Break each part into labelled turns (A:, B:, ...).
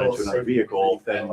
A: into another vehicle, then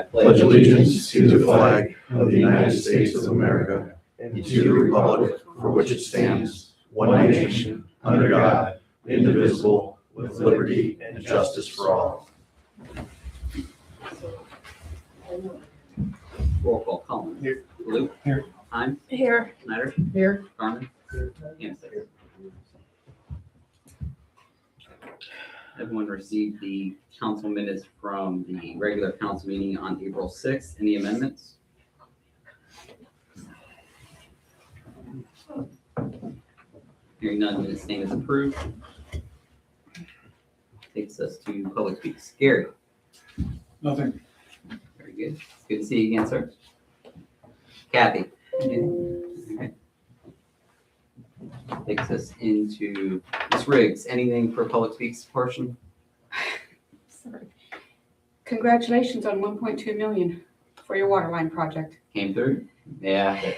A: pledge allegiance to the flag of the United States of America and to the republic for which it stands, one nation, under God, indivisible, with liberty and justice for all.
B: Roll call. Colin.
A: Here.
B: Luke.
A: Here.
B: Heim.
C: Here.
B: Snyder.
C: Here.
B: Garmin. Hansel. Everyone received the council minutes from the regular council meeting on April 6th. Any amendments? Hearing none, minutes stand as approved. Takes us to public speaks. Gary.
A: Nothing.
B: Very good. It's good to see you again, sir. Kathy. Okay. Takes us into Ms. Riggs. Anything for public speaks portion?
C: Sorry. Congratulations on 1.2 million for your water line project.
B: Came through? Yeah.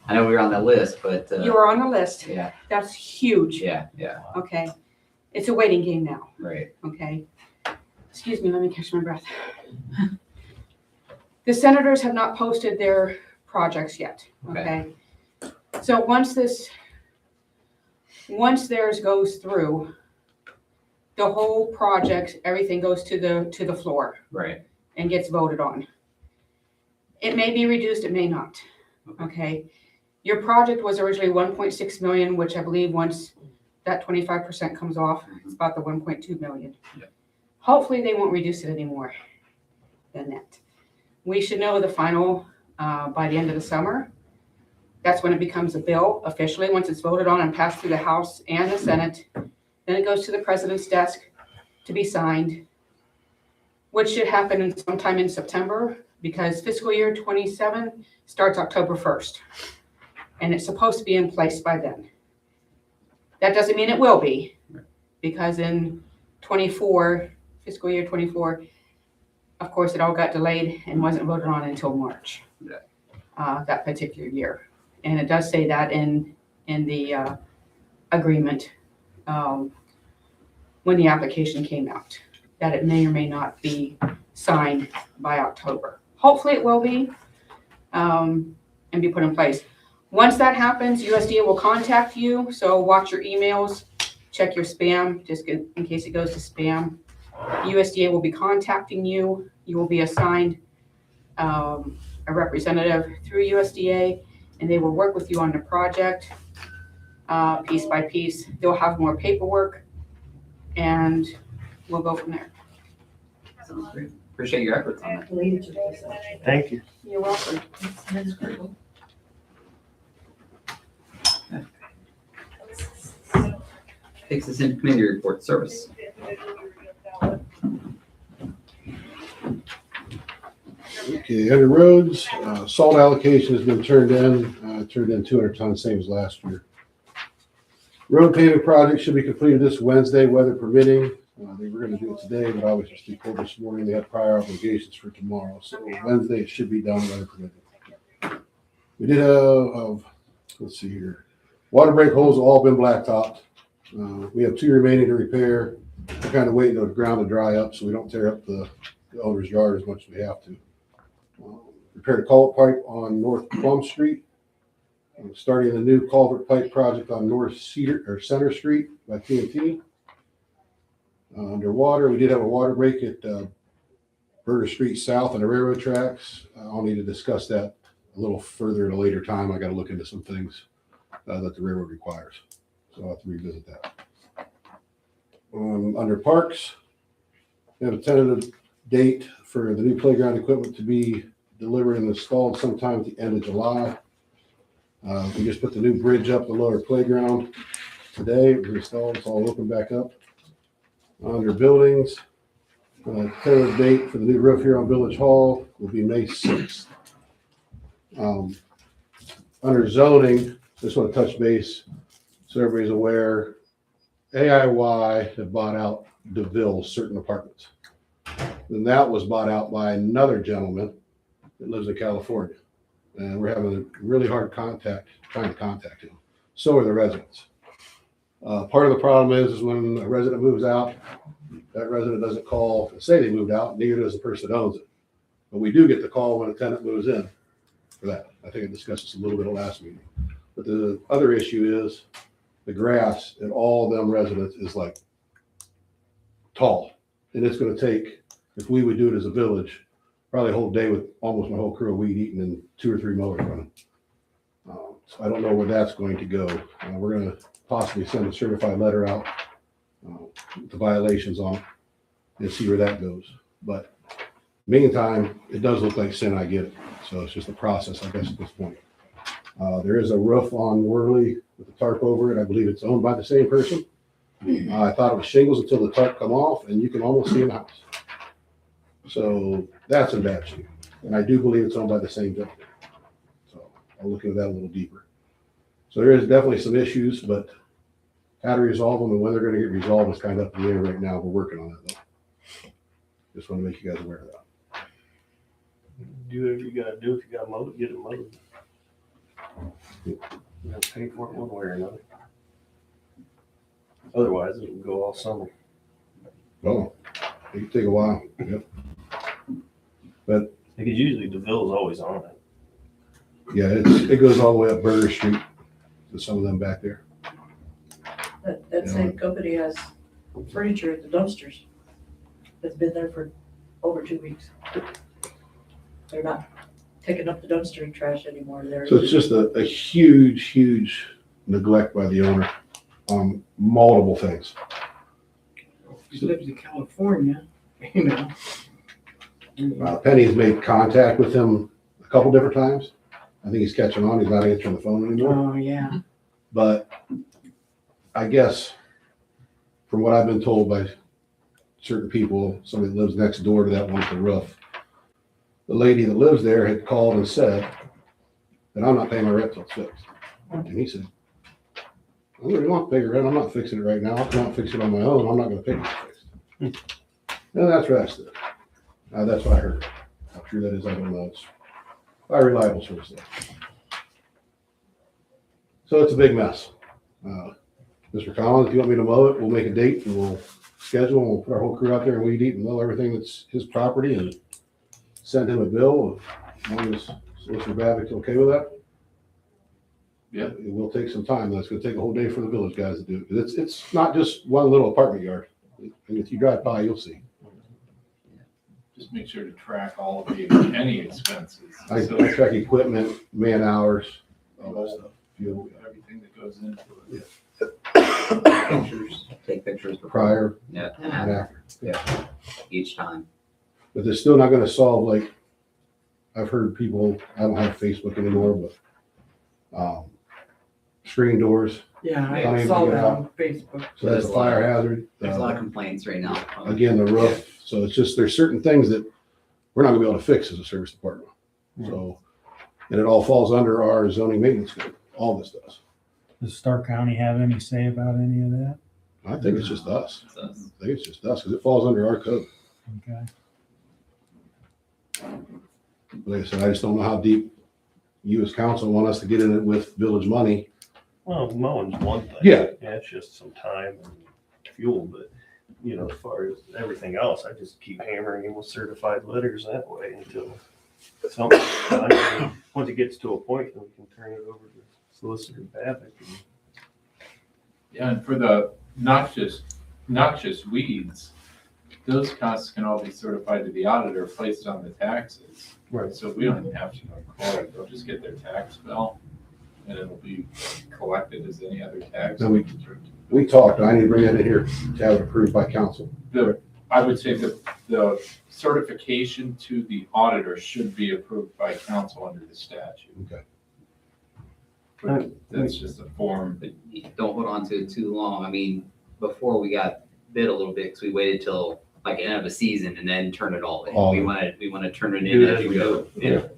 B: I know we were on that list, but
C: You are on the list.
B: yeah,
C: That's huge.
B: yeah,
C: Okay. It's a waiting game now.
B: right.
C: Okay. Excuse me, let me catch my breath. The senators have not posted their projects yet. Okay. So once theirs goes through, the whole project, everything goes to the floor
B: Right.
C: and gets voted on. It may be reduced, it may not. Okay. Your project was originally 1.6 million, which I believe once that 25% comes off, it's about the 1.2 million.
B: Yep.
C: Hopefully they won't reduce it anymore than that. We should know the final by the end of the summer. That's when it becomes a bill officially, once it's voted on and passed through the House and the Senate. Then it goes to the president's desk to be signed, which should happen sometime in September because fiscal year 27 starts October 1st. And it's supposed to be in place by then. That doesn't mean it will be, because in 24, fiscal year 24, of course, it all got delayed and wasn't voted on until March, that particular year. And it does say that in the agreement when the application came out, that it may or may not be signed by October. Hopefully it will be and be put in place. Once that happens, USDA will contact you, so watch your emails, check your spam, just in case it goes to spam. USDA will be contacting you. You will be assigned a representative through USDA, and they will work with you on the project piece by piece. They'll have more paperwork, and we'll go from there.
B: Sounds great. Appreciate your efforts on that.
A: Thank you.
C: You're welcome.
B: Takes us into committee report service.
D: Okay, under roads, salt allocation has been turned in 200 tons, same as last year. Road paving project should be completed this Wednesday, weather permitting. They were gonna do it today, but obviously it's too cold this morning. They had prior obligations for tomorrow, so Wednesday it should be done, weather permitting. We did let's see here. Water break holes have all been blacktopped. We have 2 remaining to repair. We're kind of waiting for the ground to dry up so we don't tear up the owner's yard as much as we have to. Repaired a culvert pipe on North Plum Street. Starting the new culvert pipe project on North Center Street by T&T. Underwater, we did have a water break at Burger Street South on the railroad tracks. I'll need to discuss that a little further at a later time. I got to look into some things that the railroad requires. So I'll have to revisit that. Under parks, we have a tentative date for the new playground equipment to be delivered and installed sometime at the end of July. We just put the new bridge up, the lower playground today. It was installed, it's all open back up. Under buildings, tentative date for the new roof here on Village Hall will be May 6th. Under zoning, just want to touch base so everybody's aware. AIY have bought out DeVille's certain apartments. And that was bought out by another gentleman that lives in California. And we're having a really hard trying to contact him. So are the residents. Part of the problem is when a resident moves out, that resident doesn't call and say they moved out, neither does the person that owns it. But we do get the call when a tenant moves in for that. I think I discussed this a little bit at last meeting. But the other issue is the grass at all them residents is like tall. And it's gonna take, if we would do it as a village, probably a whole day with almost my whole crew of weed eating and 2 or 3 mowers running. So I don't know where that's going to go. We're gonna possibly send a certified letter out, with the violations on it and see where that goes. But meantime, it does look like sin, I get it. So it's just a process, I guess, at this point. There is a roof on Worley with a tarp over it. I believe it's owned by the same person. I thought it was shingles until the tarp come off and you can almost see in the house. So that's in bad shape. And I do believe it's owned by the same gentleman. So I'll look into that a little deeper. So there is definitely some issues, but how to resolve them and when they're gonna get resolved is kind of up in the air right now. We're working on it though. Just want to make you guys aware of that.
E: Do whatever you gotta do. If you gotta mow it, get it mowed. You gotta pay for it one way or another. Otherwise, it'll go all summer.
D: Well, it can take a while. Yep.
E: Because usually DeVille's always on it.
D: Yeah, it goes all the way up Burger Street to some of them back there.
F: That same company has furniture at the dumpsters that's been there for over 2 weeks. They're not picking up the dumpster trash anymore.
D: So it's just a huge neglect by the owner on multiple things.
G: He lives in California, you know.
D: Penny's made contact with him a couple different times. I think he's catching on. He's not answering the phone anymore.
G: Oh, yeah.
D: But I guess from what I've been told by certain people, somebody that lives next door to that one with the roof, the lady that lives there had called and said that I'm not paying my rent till it's fixed. And he said, I don't really want to pay your rent. I'm not fixing it right now. I'll come out and fix it on my own. I'm not going to pay it fixed. And that's where I stood. That's what I heard. How true that is, I don't know. It's a reliable source there. So it's a big mess. Mr. Collins, if you want me to mow it, we'll make a date and we'll schedule and we'll put our whole crew out there and weed eat and mow everything that's his property and send him a bill as long as Solicitor Babbitt's okay with that.
A: Yeah.
D: It will take some time. That's gonna take a whole day for the village guys to do it. It's not just one little apartment yard. And if you drive by, you'll see.
H: Just make sure to track all of any expenses.
D: I
H: So
D: track equipment, man hours, all that stuff. Fuel,
H: everything that goes into it.
B: Pictures, take pictures before.
D: prior
B: Yeah,
D: and
B: and
D: after.
B: each time.
D: But they're still not gonna solve, like, I've heard people, I don't have Facebook anymore, but, screen doors,
G: Yeah,
D: Can't
G: I
D: even
G: saw
D: get
G: that
D: out.
G: on Facebook.
D: so that's a fire hazard.
B: There's a lot of complaints right now.
D: Again, the roof, so it's just, there's certain things that we're not gonna be able to fix as a service department. So, and it all falls under our zoning maintenance code, all this does.
I: Does Stark County have any say about any of that?
D: I think it's just us.
B: So,
D: I think it's just us, because it falls under our code.
I: Okay.
D: Like I said, I just don't know how deep you as council want us to get in it with village money.
E: Well, mowing's one thing.
D: Yeah.
E: Yeah, it's just some time and fuel, but, you know, as far as everything else, I just keep hammering him with certified letters that way until something's done. Once it gets to a point, then we can turn it over to Solicitor Babbitt.
H: Yeah, and for the noxious weeds, those costs can all be certified to the auditor, placed on the taxes.
E: Right.
H: So we don't even have to call it, they'll just get their tax bill, and it'll be collected as any other tax.
D: Now We talked, I need to bring that in here to have it approved by council.
H: I would say that the certification to the auditor should be approved by council under the statute.
D: Okay.
H: But that's just a form.
B: but you don't hold on to it too long. I mean, before we got bid a little bit, because we waited till like end of a season and then turn it all in.
D: All
B: We
D: in.
B: want to turn it
E: Do
B: in
E: it
B: as we go. Yeah.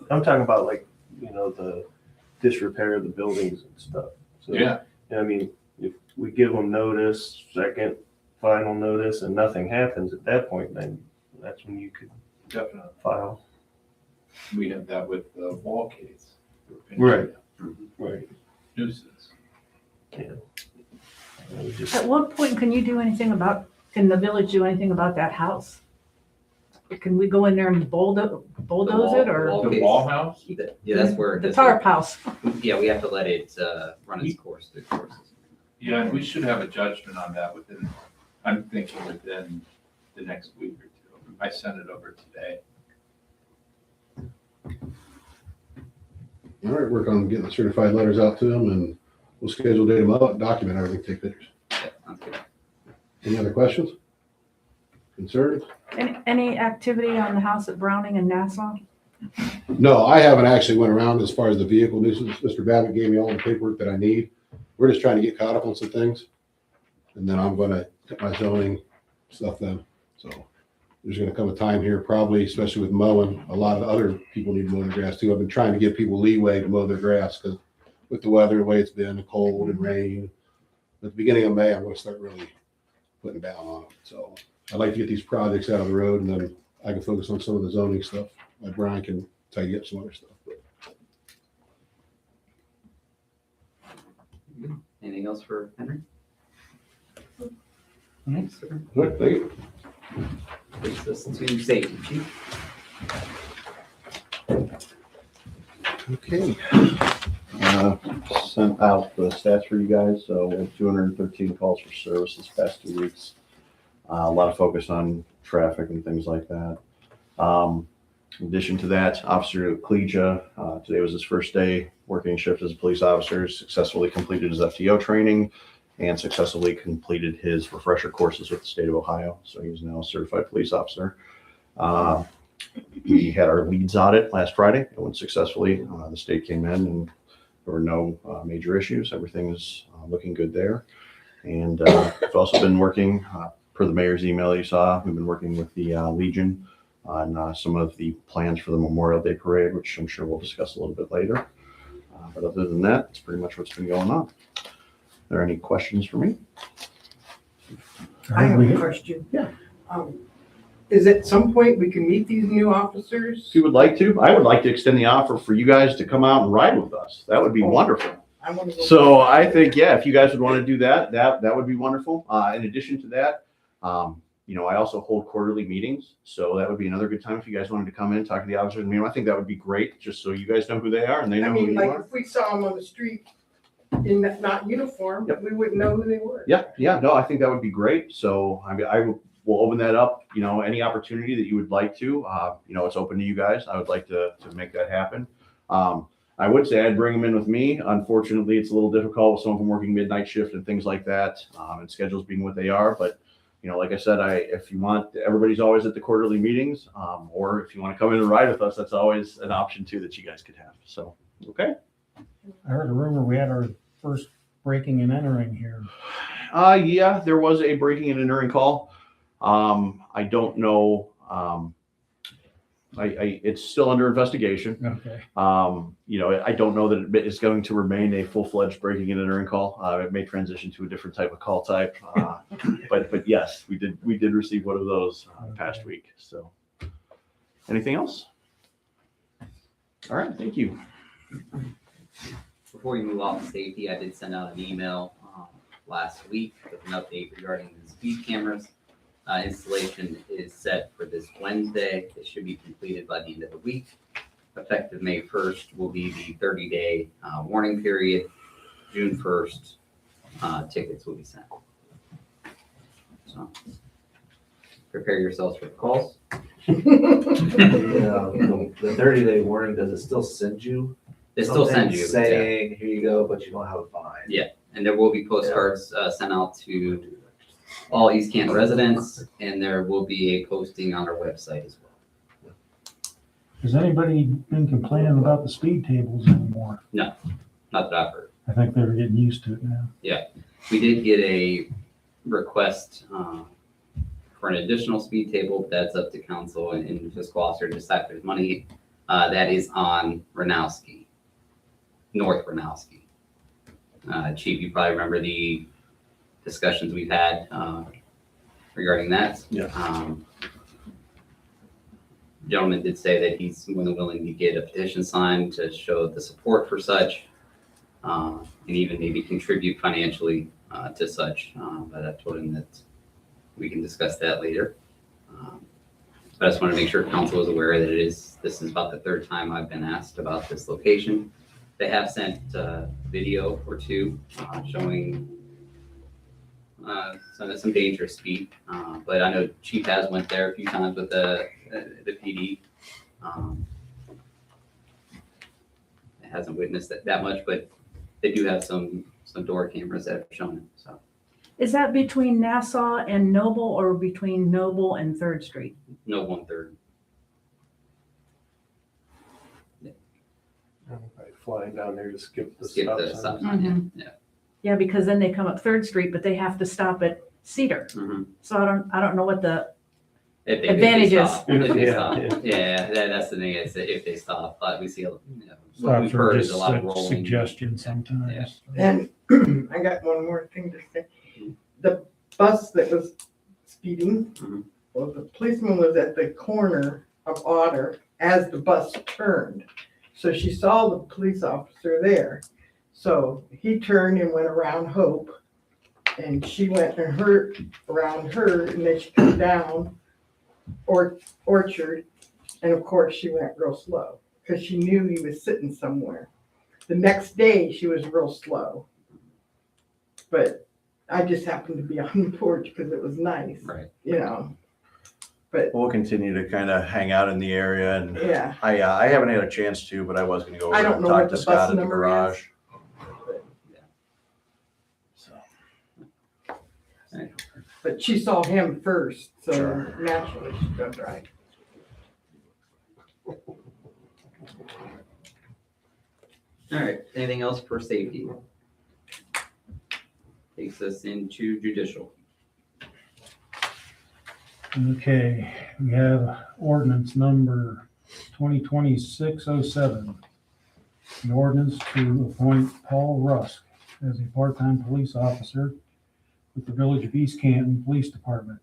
E: I'm talking about like, you know, the disrepair of the buildings and stuff. So,
H: Yeah,
E: I mean, if we give them notice, second, final notice, and nothing happens at that point, then that's when you could
H: definitely.
E: file.
H: We have that with the wall case.
E: Right. Right.
H: Nuisance.
F: At what point can the village do anything about that house? can we go in there and bulldoze it or
B: wall-
H: The wall house?
B: Yeah, that's where.
F: the tarp house?
B: Yeah, we have to let it run its course through the courses.
H: Yeah, and we should have a judgment on that within, I'm thinking within the next week or two. I sent it over today.
D: All right, work on getting the certified letters out to them, and we'll schedule date them out, document everything, take pictures.
B: Yeah, sounds good.
D: Any other questions? Concerns?
F: Any activity on the house at Browning and Nassau?
D: No, I haven't actually went around as far as the vehicle nuisance. Mr. Babbitt gave me all the paperwork that I need. We're just trying to get caught up on some things. And then I'm gonna get my zoning stuff done. So there's gonna come a time here, probably, especially with mowing, a lot of other people need to mow their grass too. I've been trying to give people leeway to mow their grass because with the weather, the way it's been, the cold and rain. At the beginning of May, I'm gonna start really putting down on it. So I'd like to get these projects out of the road, and then I can focus on some of the zoning stuff. Like Brian can tidy up some other stuff.
B: Anything else for Henry?
C: Thanks.
B: Sir.
D: All right, thank you.
B: Takes us to safety, chief.
A: Okay. Sent out the stats for you guys. So we had 213 calls for service this past 2 weeks. A lot of focus on traffic and things like that. In addition to that, Officer Clegia, today was his first day working shift as a police officer, successfully completed his FTO training and successfully completed his refresher courses with the state of Ohio. So he's now a certified police officer. We had our leads audit last Friday. It went successfully. The state came in and there were no major issues. Everything is looking good there. And we've also been working, per the mayor's email you saw, we've been working with the Legion on some of the plans for the Memorial Day Parade, which I'm sure we'll discuss a little bit later. But other than that, it's pretty much what's been going on. Are there any questions for me?
G: I have a question.
A: Yeah.
G: Is at some point we can meet these new officers?
A: If you would like to, I would like to extend the offer for you guys to come out and ride with us. That would be wonderful.
G: I want to go.
A: So I think, yeah, if you guys would want to do that, that would be wonderful. In addition to that, I also hold quarterly meetings. So that would be another good time if you guys wanted to come in, talk to the officers. I think that would be great, just so you guys know who they are and they
G: I
A: know who
G: mean,
A: you
G: like
A: are.
G: if we saw them on the street in that not uniform,
A: Yep.
G: we wouldn't know who they were.
A: Yeah, no, I think that would be great. So we'll open that up, any opportunity that you would like to, it's open to you guys. I would like to make that happen. I would say I'd bring them in with me. Unfortunately, it's a little difficult with some of them working midnight shift and things like that, and schedules being what they are. But, like I said, if you want, everybody's always at the quarterly meetings, or if you want to come in and ride with us, that's always an option too that you guys could have. So, okay.
I: I heard a rumor we had our first breaking and entering here.
A: Yeah, there was a breaking and entering call. I don't know. It's still under investigation.
I: Okay.
A: I don't know that it's going to remain a full-fledged breaking and entering call. It may transition to a different type of call type. But yes, we did receive one of those past week. So, anything else? All right, thank you.
B: Before we move off of safety, I did send out an email last week with an update regarding the speed cameras. Installation is set for this Wednesday. It should be completed by the end of the week. Effective May 1st will be the 30-day warning period. June 1st, tickets will be sent. So prepare yourselves for the calls.
J: The 30-day warning, does it still send you?
B: They still send
J: something
B: you.
J: saying, here you go, but you don't have a fine?
B: Yeah, and there will be postcards sent out to all East Canton residents, and there will be a posting on our website as well.
I: Has anybody been complaining about the speed tables anymore?
B: Not that I've heard.
I: I think they're getting used to it now.
B: We did get a request for an additional speed table. That's up to council and fiscal officer to decide if there's money. That is on Ranowski, North Ranowski. Chief, you probably remember the discussions we've had regarding that.
A: Yeah.
B: Gentleman did say that he's more than willing to get a petition signed to show the support for such, and even maybe contribute financially to such. But I told him that we can discuss that later. But I just want to make sure council is aware that this is about the third time I've been asked about this location. They have sent a video or two showing some dangerous speed. But I know Chief has went there a few times with the PD. It hasn't witnessed it that much, but they do have some door cameras that have shown it, so.
K: Is that between Nassau and Noble or between Noble and Third Street?
B: No 1/3.
E: Probably flying down there to skip the
B: Skip
E: stop
B: the
E: sign.
B: stop sign, yeah.
K: Yeah, because then they come up Third Street, but they have to stop at Cedar.
B: Mhm.
K: So I don't know what the,
B: If they
K: Advantages.
B: stop, if they
E: Yeah,
B: stop.
E: yeah.
B: Yeah, that's the thing, is that if they stop, we see, what
I: Stops
B: we've
I: are
B: heard is
I: just
B: a lot of rolling.
I: suggestion sometimes.
G: And I got one more thing to say. The bus that was speeding,
B: Mhm.
G: well, the policeman was at the corner of Otter as the bus turned. So she saw the police officer there. So he turned and went around Hope, and she went and around her, and then she came down Orchard, and of course she went real slow because she knew he was sitting somewhere. The next day she was real slow, but I just happened to be on the porch because it was nice,
B: Right.
G: you know.
A: We'll continue to kind of hang out in the area, and
G: Yeah,
A: I haven't had a chance to, but I was gonna go over
G: I don't
A: and
G: know
A: talk
G: what
A: to
G: the
A: Scott
G: bus
A: at the
G: number
A: garage. So,
G: but she saw him first, so
A: Sure.
G: naturally she got right.
B: All right, anything else for safety? Takes us into judicial.
I: Okay, we have ordinance number 2020-607. An ordinance to appoint Paul Rusk as a part-time police officer with the Village of East Canton Police Department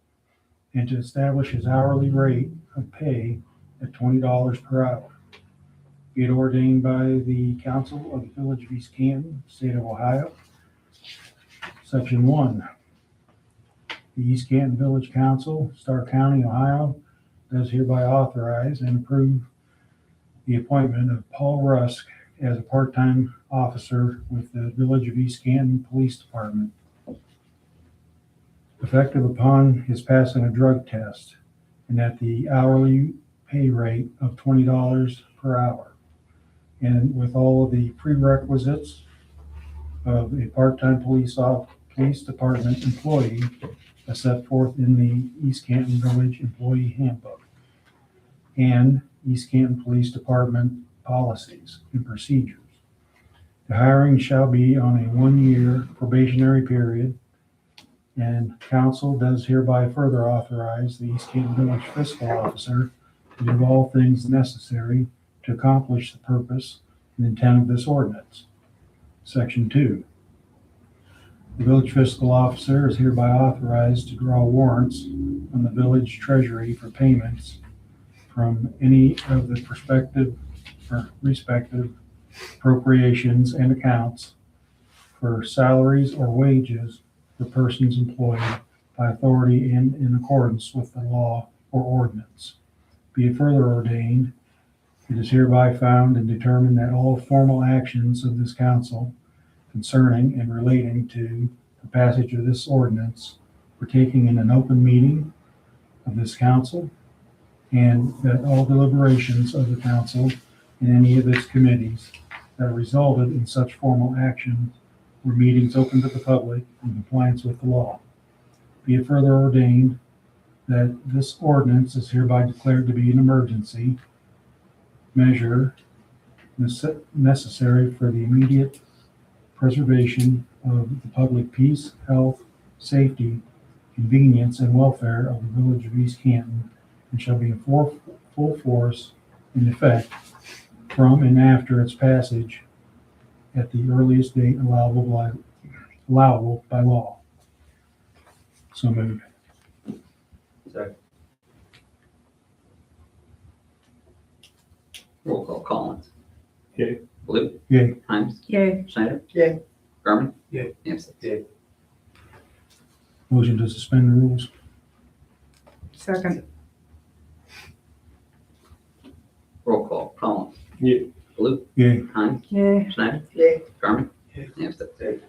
I: and to establish his hourly rate of pay at $20 per hour. Be it ordained by the Council of the Village of East Canton, State of Ohio. Section 1. The East Canton Village Council, Stark County, Ohio, does hereby authorize and approve the appointment of Paul Rusk as a part-time officer with the Village of East Canton Police Department, effective upon his passing a drug test, and at the hourly pay rate of $20 per hour, and with all of the prerequisites of a part-time police department employee as set forth in the East Canton Village Employee Handbook and East Canton Police Department policies and procedures. The hiring shall be on a 1-year probationary period, and council does hereby further authorize the East Canton Village Fiscal Officer to do all things necessary to accomplish the purpose and intent of this ordinance. Section 2. The village fiscal officer is hereby authorized to draw warrants from the village treasury for payments from any of the respective appropriations and accounts for salaries or wages for persons employed by authority and in accordance with the law or ordinance. Be it further ordained, it is hereby found and determined that all formal actions of this council concerning and relating to the passage of this ordinance were taken in an open meeting of this council, and that all deliberations of the council and any of its committees that resulted in such formal actions were meetings open to the public in compliance with the law. Be it further ordained that this ordinance is hereby declared to be an emergency measure necessary for the immediate preservation of the public peace, health, safety, convenience, and welfare of the Village of East Canton, and shall be in full force in effect from and after its passage at the earliest date allowable by law. So moved.
B: Roll call, Collins.
E: Yay.
B: Blue.
I: Yay.
B: Hines.
K: yay,
B: Schneider.
G: Yay.
B: Garmin.
E: Yay.
B: Amstutz.
E: Yay.
I: Motion to suspend the rules.
K: second,
B: Roll call, Collins.
E: Yeah.
B: Blue,
I: Yay.
B: Hines,
K: Yay.
B: Schneider,
G: Yay.
B: Garmin,
E: Yay.
B: Amstutz.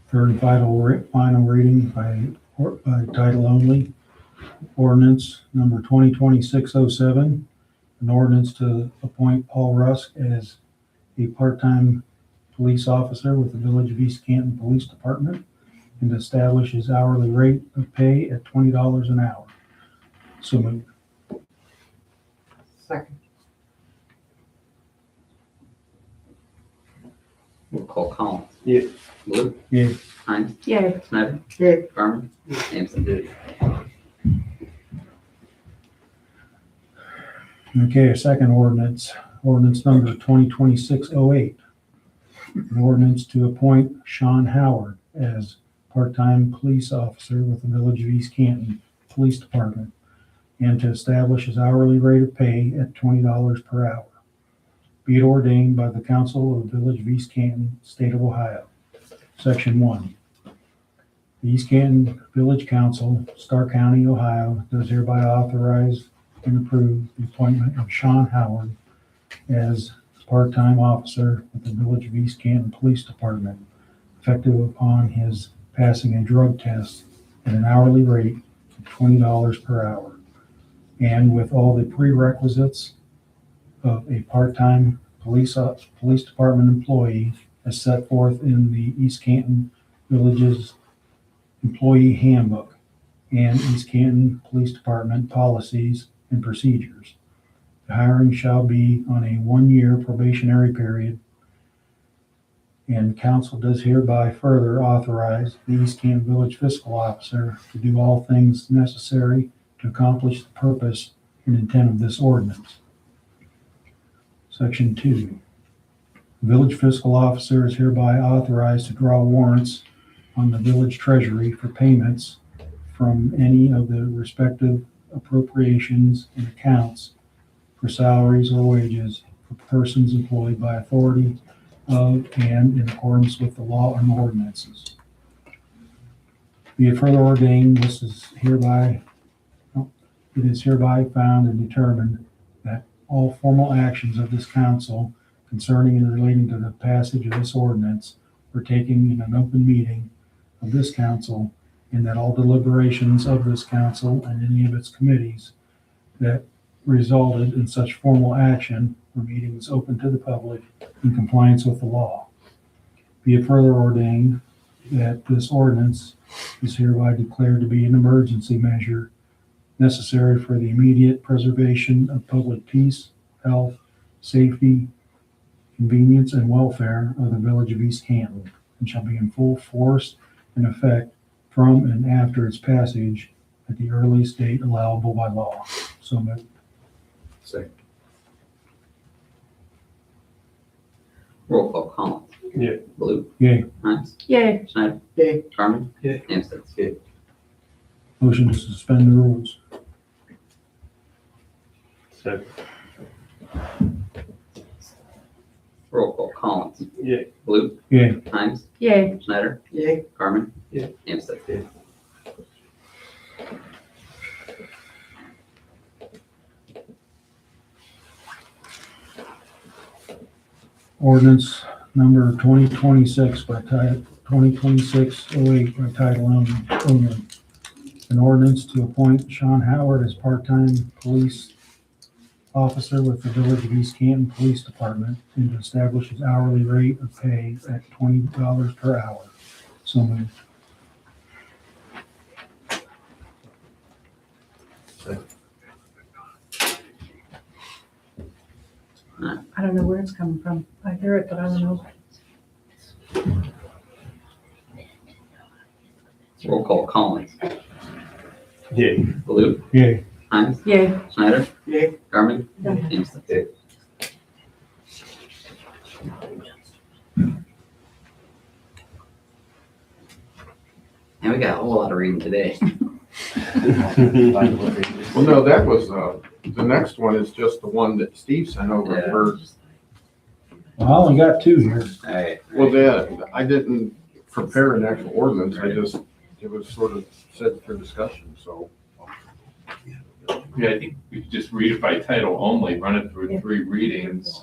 I: Third and final reading by title only. Ordinance number 2026-07, an ordinance to appoint Paul Rusk as a part-time police officer with the Village of East Canton Police Department and to establish his hourly rate of pay at $20 an hour. So moved.
G: Second.
B: Roll call, Collins.
E: Yeah.
B: Blue,
I: Yay.
B: Hines,
K: Yay.
B: Schneider,
G: Yay.
B: Garmin, Amstutz.
I: Okay, a second ordinance, ordinance number 2026-08. An ordinance to appoint Sean Howard as part-time police officer with the Village of East Canton Police Department and to establish his hourly rate of pay at $20 per hour. Be it ordained by the Council of the Village of East Canton, State of Ohio. Section 1. The East Canton Village Council, Stark County, Ohio, does hereby authorize and approve the appointment of Sean Howard as part-time officer with the Village of East Canton Police Department, effective upon his passing a drug test at an hourly rate of $20 per hour, and with all the prerequisites of a part-time police department employee as set forth in the East Canton Village's Employee Handbook and East Canton Police Department policies and procedures. The hiring shall be on a 1-year probationary period, and council does hereby further authorize the East Canton Village Fiscal Officer to do all things necessary to accomplish the purpose and intent of this ordinance. Section 2. The Village Fiscal Officer is hereby authorized to draw warrants on the village treasury for payments from any of the respective appropriations and accounts for salaries or wages for persons employed by authority of and in accordance with the law and ordinances. Be it further ordained, it is hereby found and determined that all formal actions of this council concerning and relating to the passage of this ordinance were taken in an open meeting of this council, and that all deliberations of this council and any of its committees that resulted in such formal action were meetings open to the public in compliance with the law. Be it further ordained that this ordinance is hereby declared to be an emergency measure necessary for the immediate preservation of public peace, health, safety, convenience, and welfare of the Village of East Canton, and shall be in full force and effect from and after its passage at the earliest date allowable by law. So moved.
J: Second.
B: Roll call, Collins.
E: Yeah.
B: Blue,
I: Yay.
B: Hines,
K: Yay.
B: Schneider,
G: Yay.
B: Garmin,
E: Yay.
B: Amstutz.
I: Motion to suspend the rules.
E: Second.
B: Roll call, Collins.
E: Yeah.
B: Blue,
I: Yay.
B: Hines,
K: Yay.
B: Schneider,
G: Yay.
B: Garmin,
E: Yeah.
B: Amstutz.
I: Ordinance number 2026 by title, 2026-08 by title only. An ordinance to appoint Sean Howard as part-time police officer with the Village of East Canton Police Department and to establish his hourly rate of pay at $20 per hour. So moved.
K: I don't know where it's coming from. I hear it, but I don't know.
B: Roll call, Collins.
E: Yeah.
B: Blue,
I: Yay.
B: Hines,
K: Yay.
B: Schneider,
G: Yay.
B: Garmin,
K: Yeah.
B: Amstutz. And we got a whole lot of reading today.
A: Well, no, that was, the next one is just the one that Steve sent over
B: Yeah.
A: first.
I: Well, I only got two here.
B: All right.
A: Well, then, I didn't prepare an actual ordinance, it was sort of set for discussion, so.
H: Yeah, I think we could just read it by title only, run it through 3 readings,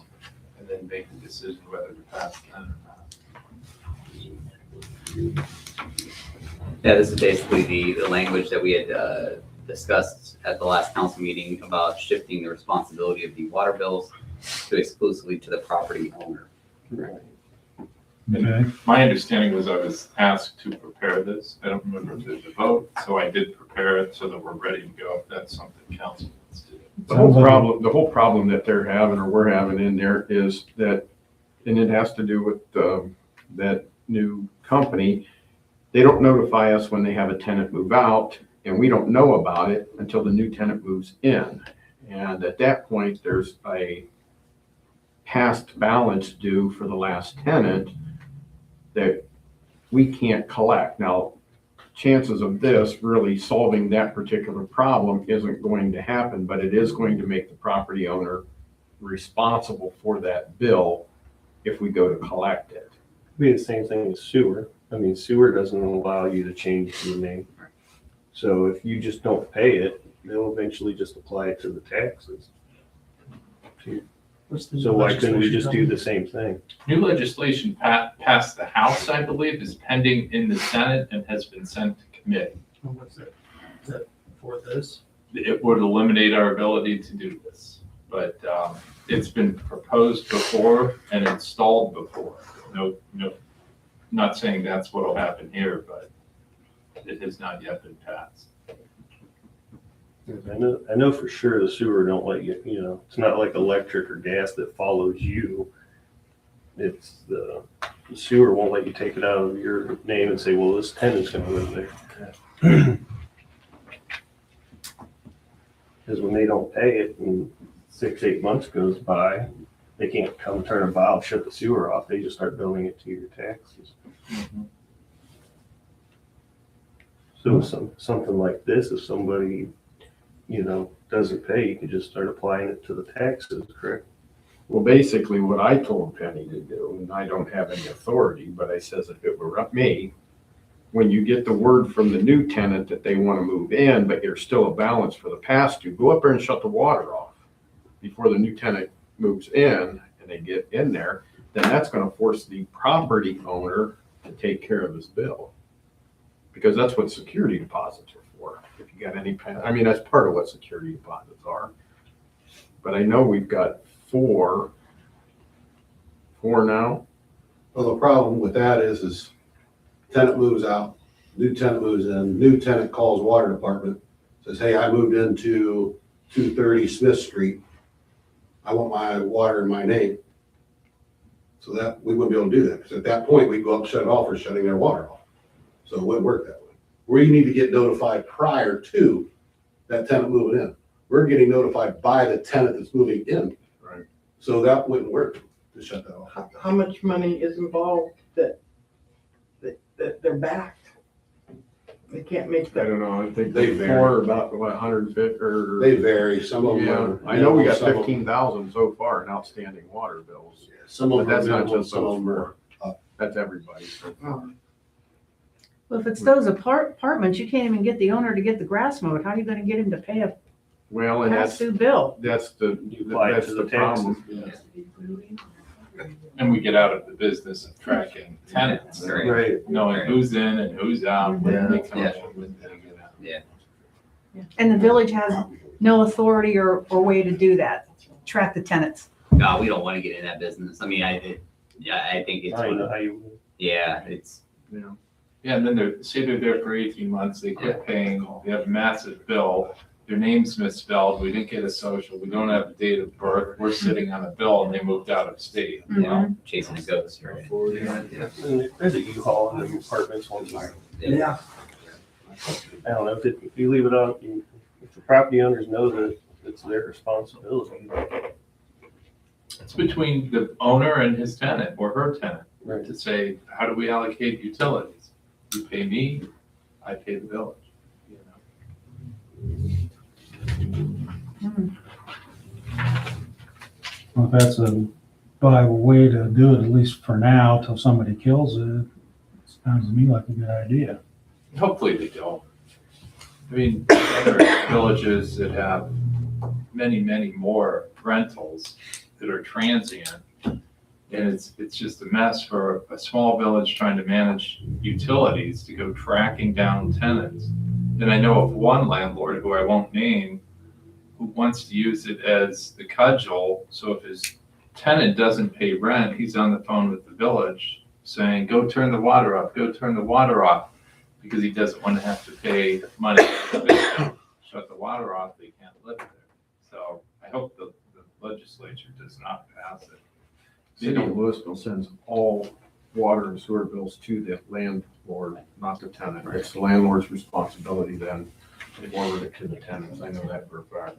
H: and then make the decision whether to pass it on or not.
B: Yeah, this is basically the language that we had discussed at the last council meeting about shifting the responsibility of the water bills to exclusively to the property owner.
I: Okay,
H: My understanding was I was asked to prepare this. I don't remember if there's a vote, so I did prepare it so that we're ready to go if that's something council wants to do.
L: The whole problem that they're having or we're having in there is that, and it has to do with that new company. They don't notify us when they have a tenant move out, and we don't know about it until the new tenant moves in. And at that point, there's a past balance due for the last tenant that we can't collect. Now, chances of this really solving that particular problem isn't going to happen, but it is going to make the property owner responsible for that bill if we go to collect it.
E: Be the same thing as sewer. I mean, sewer doesn't allow you to change the name. So if you just don't pay it, they'll eventually just apply it to the taxes. So why couldn't we just do the same thing?
H: New legislation passed the House, I believe, is pending in the Senate and has been sent to committee.
E: What's that? Is that for this?
H: It would eliminate our ability to do this, but it's been proposed before and installed before. No, not saying that's what will happen here, but it has not yet been passed.
E: I know for sure the sewer don't let you, it's not like electric or gas that follows you. It's the sewer won't let you take it out of your name and say, well, this tenant's gonna live there. Because when they don't pay it and 6-8 months goes by, they can't come turn a valve, shut the sewer off. They just start billing it to your taxes. So something like this, if somebody, doesn't pay, you can just start applying it to the taxes, correct?
L: Well, basically what I told Penny to do, and I don't have any authority, but I says if it were up me, when you get the word from the new tenant that they want to move in, but there's still a balance for the past due, go up there and shut the water off before the new tenant moves in and they get in there, then that's going to force the property owner to take care of his bill. Because that's what security deposits are for. If you got any, that's part of what security deposits are. But I know we've got four now.
D: Well, the problem with that is tenant moves out, new tenant moves in, new tenant calls water department, says, hey, I moved into 230 Smith Street. I want my water in my name. So that, we wouldn't be able to do that, because at that point, we'd go up and shut it off or shutting their water off. So it wouldn't work that way. We need to get notified prior to that tenant moving in. We're getting notified by the tenant that's moving in.
L: Right.
D: So that wouldn't work to shut that off.
G: How much money is involved that they're backed? They can't make
L: I
G: that.
L: don't know, I think
D: They
L: they
D: vary.
L: four about, 150 or.
D: They vary, some of them
L: Yeah,
D: are.
L: I know we got
D: some of them-
L: 15,000 so far in outstanding water bills.
D: Some of
L: But
D: them are
L: that's not
D: minimal,
L: just
D: some of
L: those
D: them are.
L: four. That's everybody.
K: Well, if it's those apartments, you can't even get the owner to get the grass mowed. How are you gonna get him to pay a
L: Well, and
K: past due bill?
L: that's the
E: apply it to the
L: problem.
H: And we get out of the business of tracking tenants,
E: Right.
H: knowing who's in and who's out, when they come in, when they get out.
B: Yeah.
K: And the village has no authority or way to do that, track the tenants.
B: No, we don't want to get in that business. I mean, I think it's,
E: I know how you.
B: yeah, it's,
H: Yeah, and then they're there for 18 months, they quit paying, they have a massive bill, their name's misspelled, we didn't get a social, we don't have a date of birth, we're sitting on a bill and they moved out of state.
B: chasing a ghost, right?
E: And there's a U-Haul in the apartments one time.
B: Yeah.
E: I don't know, if you leave it out, if the property owners know that it's their responsibility.
H: It's between the owner and his tenant or her tenant
E: Right.
H: to say, how do we allocate utilities? You pay me, I pay the village.
I: well, if that's a viable way to do it, at least for now, till somebody kills it, sounds to me like a good idea.
H: Hopefully they don't. I mean, other villages that have many, many more rentals that are transient. And it's just a mess for a small village trying to manage utilities to go tracking down tenants. And I know of one landlord who I won't name who wants to use it as the cudgel. So if his tenant doesn't pay rent, he's on the phone with the village saying, go turn the water off, go turn the water off, because he doesn't want to have to pay money to the village. Shut the water off, they can't live there. So I hope the legislature does not pass it.
L: City of Louisville sends all water and sewer bills to the landlord, not the tenant. It's the landlord's responsibility then to forward it to the tenants. I know that for a fact.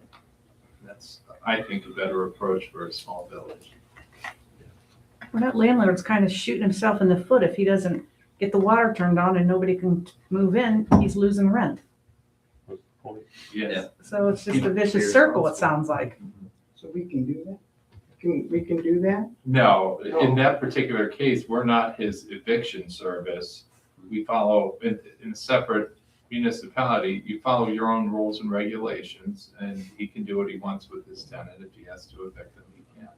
H: That's, I think, a better approach for a small village.
K: Well, that landlord's kind of shooting himself in the foot if he doesn't get the water turned on and nobody can move in, he's losing rent.
H: Yes.
K: So it's just a vicious circle, it sounds like.
G: So we can do that? We can do that?
H: No, in that particular case, we're not his eviction service. We follow, in a separate municipality, you follow your own rules and regulations, and he can do what he wants with his tenant. If he has to evict them, he can.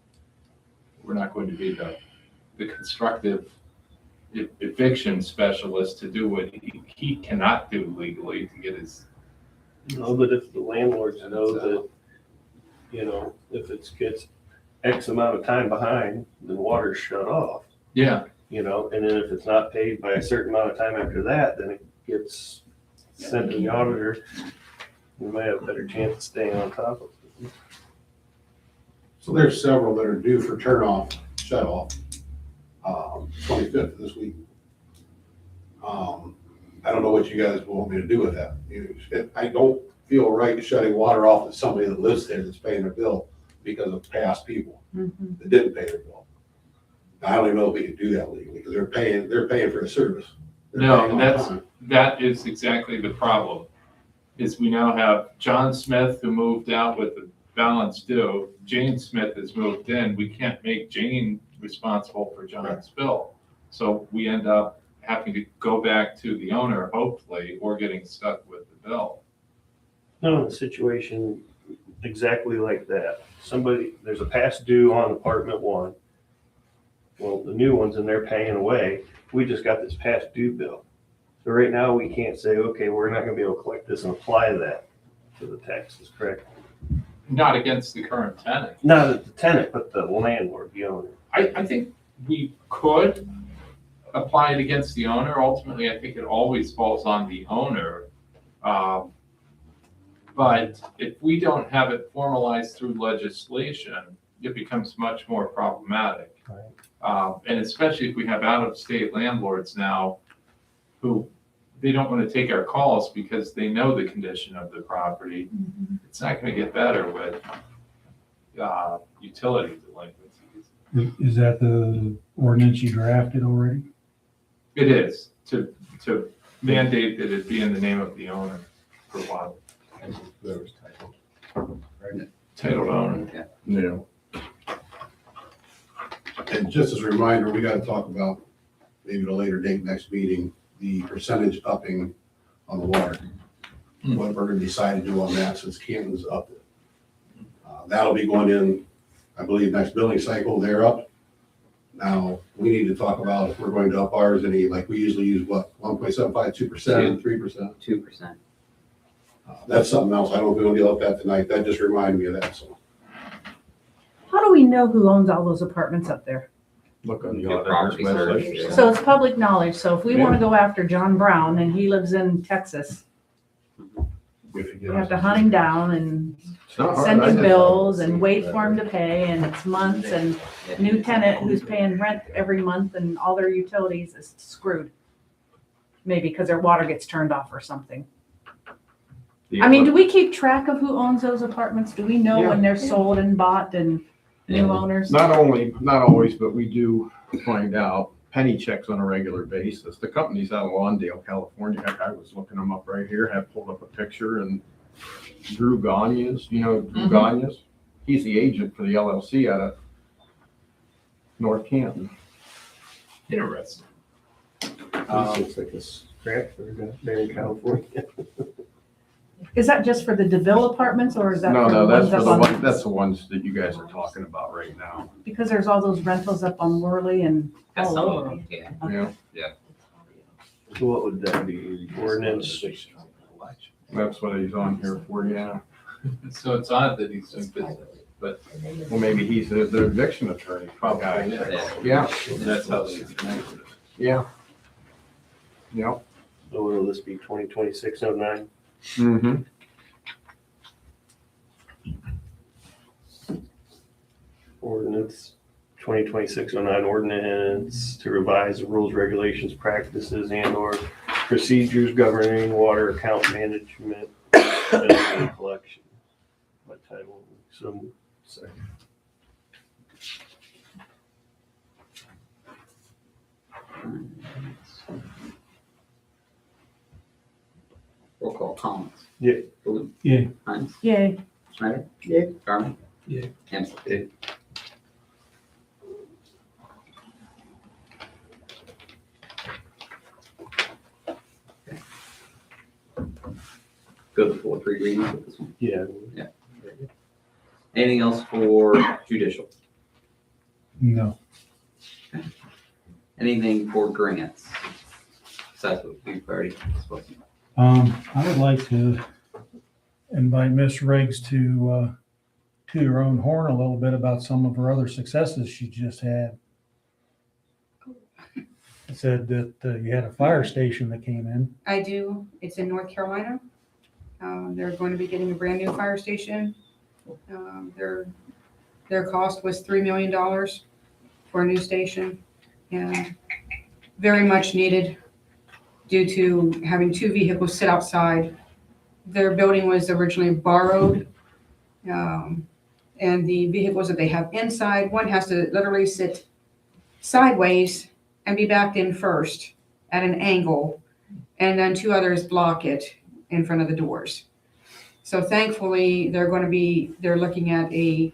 H: We're not going to be the constructive eviction specialist to do what he cannot do legally to get his.
E: No, but if the landlords know that, you know, if it gets X amount of time behind, then water's shut off,
H: Yeah,
E: you know, and then if it's not paid by a certain amount of time after that, then it gets sent to the auditor. We might have a better chance of staying on top of it.
D: So there's several that are due for turn off, shut off, 25th this week. I don't know what you guys want me to do with that. I don't feel right shutting water off to somebody that lives there that's paying their bill because of past people that didn't pay their bill. I don't even know if we can do that legally because they're paying for a service. They're
H: no,
D: paying
H: and
D: on time.
H: that is exactly the problem, is we now have John Smith who moved out with the balance due. Jane Smith has moved in. We can't make Jane responsible for John's bill. So we end up having to go back to the owner, hopefully, or getting stuck with the bill.
E: No, a situation exactly like that. There's a past due on apartment one. Well, the new one's in there paying away. We just got this past due bill. So right now we can't say, okay, we're not gonna be able to collect this and apply that to the taxes, correct?
H: Not against the current tenant.
E: Not the tenant, but the landlord, the owner.
H: I think we could apply it against the owner. Ultimately, I think it always falls on the owner. But if we don't have it formalized through legislation, it becomes much more problematic. And especially if we have out-of-state landlords now who they don't want to take our calls because they know the condition of the property. It's not going to get better with utility delinquencies.
I: Is that the ordinance you drafted already?
H: It is, to mandate that it be in the name of the owner for a while.
D: That was titled.
H: Titled owner.
D: Yeah. And just as a reminder, we gotta talk about, maybe at a later date, next meeting, the percentage upping on the water. What we're gonna decide to do on that since Canton's upped it. That'll be going in, I believe, next billing cycle, they're up. Now, we need to talk about if we're going to up ours any, like we usually use what, 1.75, 2%, 3%?
B: 2%.
D: That's something else. I don't know if we're gonna deal with that tonight. That just reminded me of that, so.
K: How do we know who owns all those apartments up there?
L: Look on the
B: Get property
L: auditor's
B: search.
L: website.
K: So it's public knowledge, so if we want to go after John Brown and he lives in Texas, we have to hunt him down and
L: It's not hard.
K: send
L: I
K: him
L: did
K: bills
L: that.
K: and wait for him to pay, and it's months, and new tenant who's paying rent every month and all their utilities is screwed. Maybe because their water gets turned off or something. I mean, do we keep track of who owns those apartments? Do we know when they're sold and bought and new owners?
L: Not always, but we do find out. Penny checks on a regular basis. The company's out of Lawndale, California. Heck, I was looking them up right here, had pulled up a picture, and Drew Gagne's, you know Drew Gagne's? He's the agent for the LLC out of North Canton.
H: Interesting.
E: Looks like a Stratford there in California.
K: Is that just for the DeVille apartments or is that
L: No,
K: for
L: no,
K: the
L: that's
K: ones
L: for
K: up
L: the
K: on?
L: one, that's the ones that you guys are talking about right now.
K: Because there's all those rentals up on Worley and
B: Got
K: all
B: some of
K: over.
B: them, yeah.
L: Yeah,
E: So what would that be? Ordinance?
L: that's what he's on here for, yeah.
H: So it's odd that he's in business, but
L: Well, maybe he's the eviction attorney.
H: probably,
L: guy.
H: yeah.
L: Yeah,
H: That's how they connected it.
L: yeah. Yep.
E: So will this be 2026-09?
L: Mm-hmm.
E: Ordinance, 2026-09 ordinance to revise the rules, regulations, practices, and/or procedures governing water account management and collection. By title, some second.
B: Roll call, Collins.
E: Yeah.
B: Baloo.
I: Yeah.
B: Hines.
K: Yay.
B: Schneider.
G: Yeah.
B: Garmin.
H: Yeah.
B: Hansel. Good for 3 readings with this one.
E: Yeah.
B: Anything else for judicial?
I: No.
B: Anything for grants? Besides what we've already spoken about.
I: I would like to invite Miss Riggs to her own horn a little bit about some of her other successes she just had. I said that you had a fire station that came in.
C: I do. It's in North Carolina. They're going to be getting a brand new fire station. Their cost was $3 million for a new station, and very much needed due to having 2 vehicles sit outside. Their building was originally borrowed, and the vehicles that they have inside, one has to literally sit sideways and be backed in first at an angle, and then 2 others block it in front of the doors. So thankfully, they're looking at a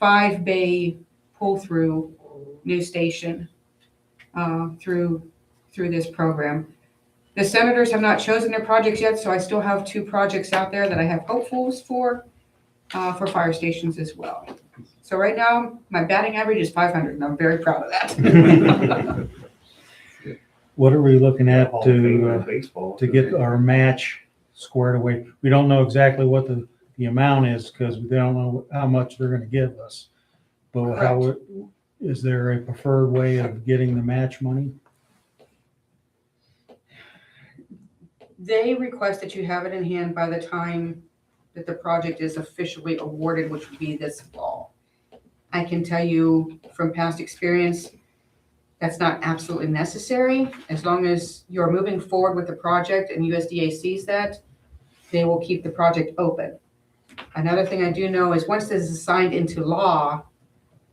C: 5-bay pull-through new station through this program. The senators have not chosen their projects yet, so I still have 2 projects out there that I have hopefuls for fire stations as well. So right now, my batting average is 500, and I'm very proud of that.
I: What are we looking at
J: Hall of Famer in baseball.
I: to get our match squared away? We don't know exactly what the amount is because we don't know how much they're gonna give us. But is there a preferred way of getting the match money?
C: They request that you have it in hand by the time that the project is officially awarded, which would be this fall. I can tell you from past experience, that's not absolutely necessary. As long as you're moving forward with the project and USDA sees that, they will keep the project open. Another thing I do know is once this is signed into law,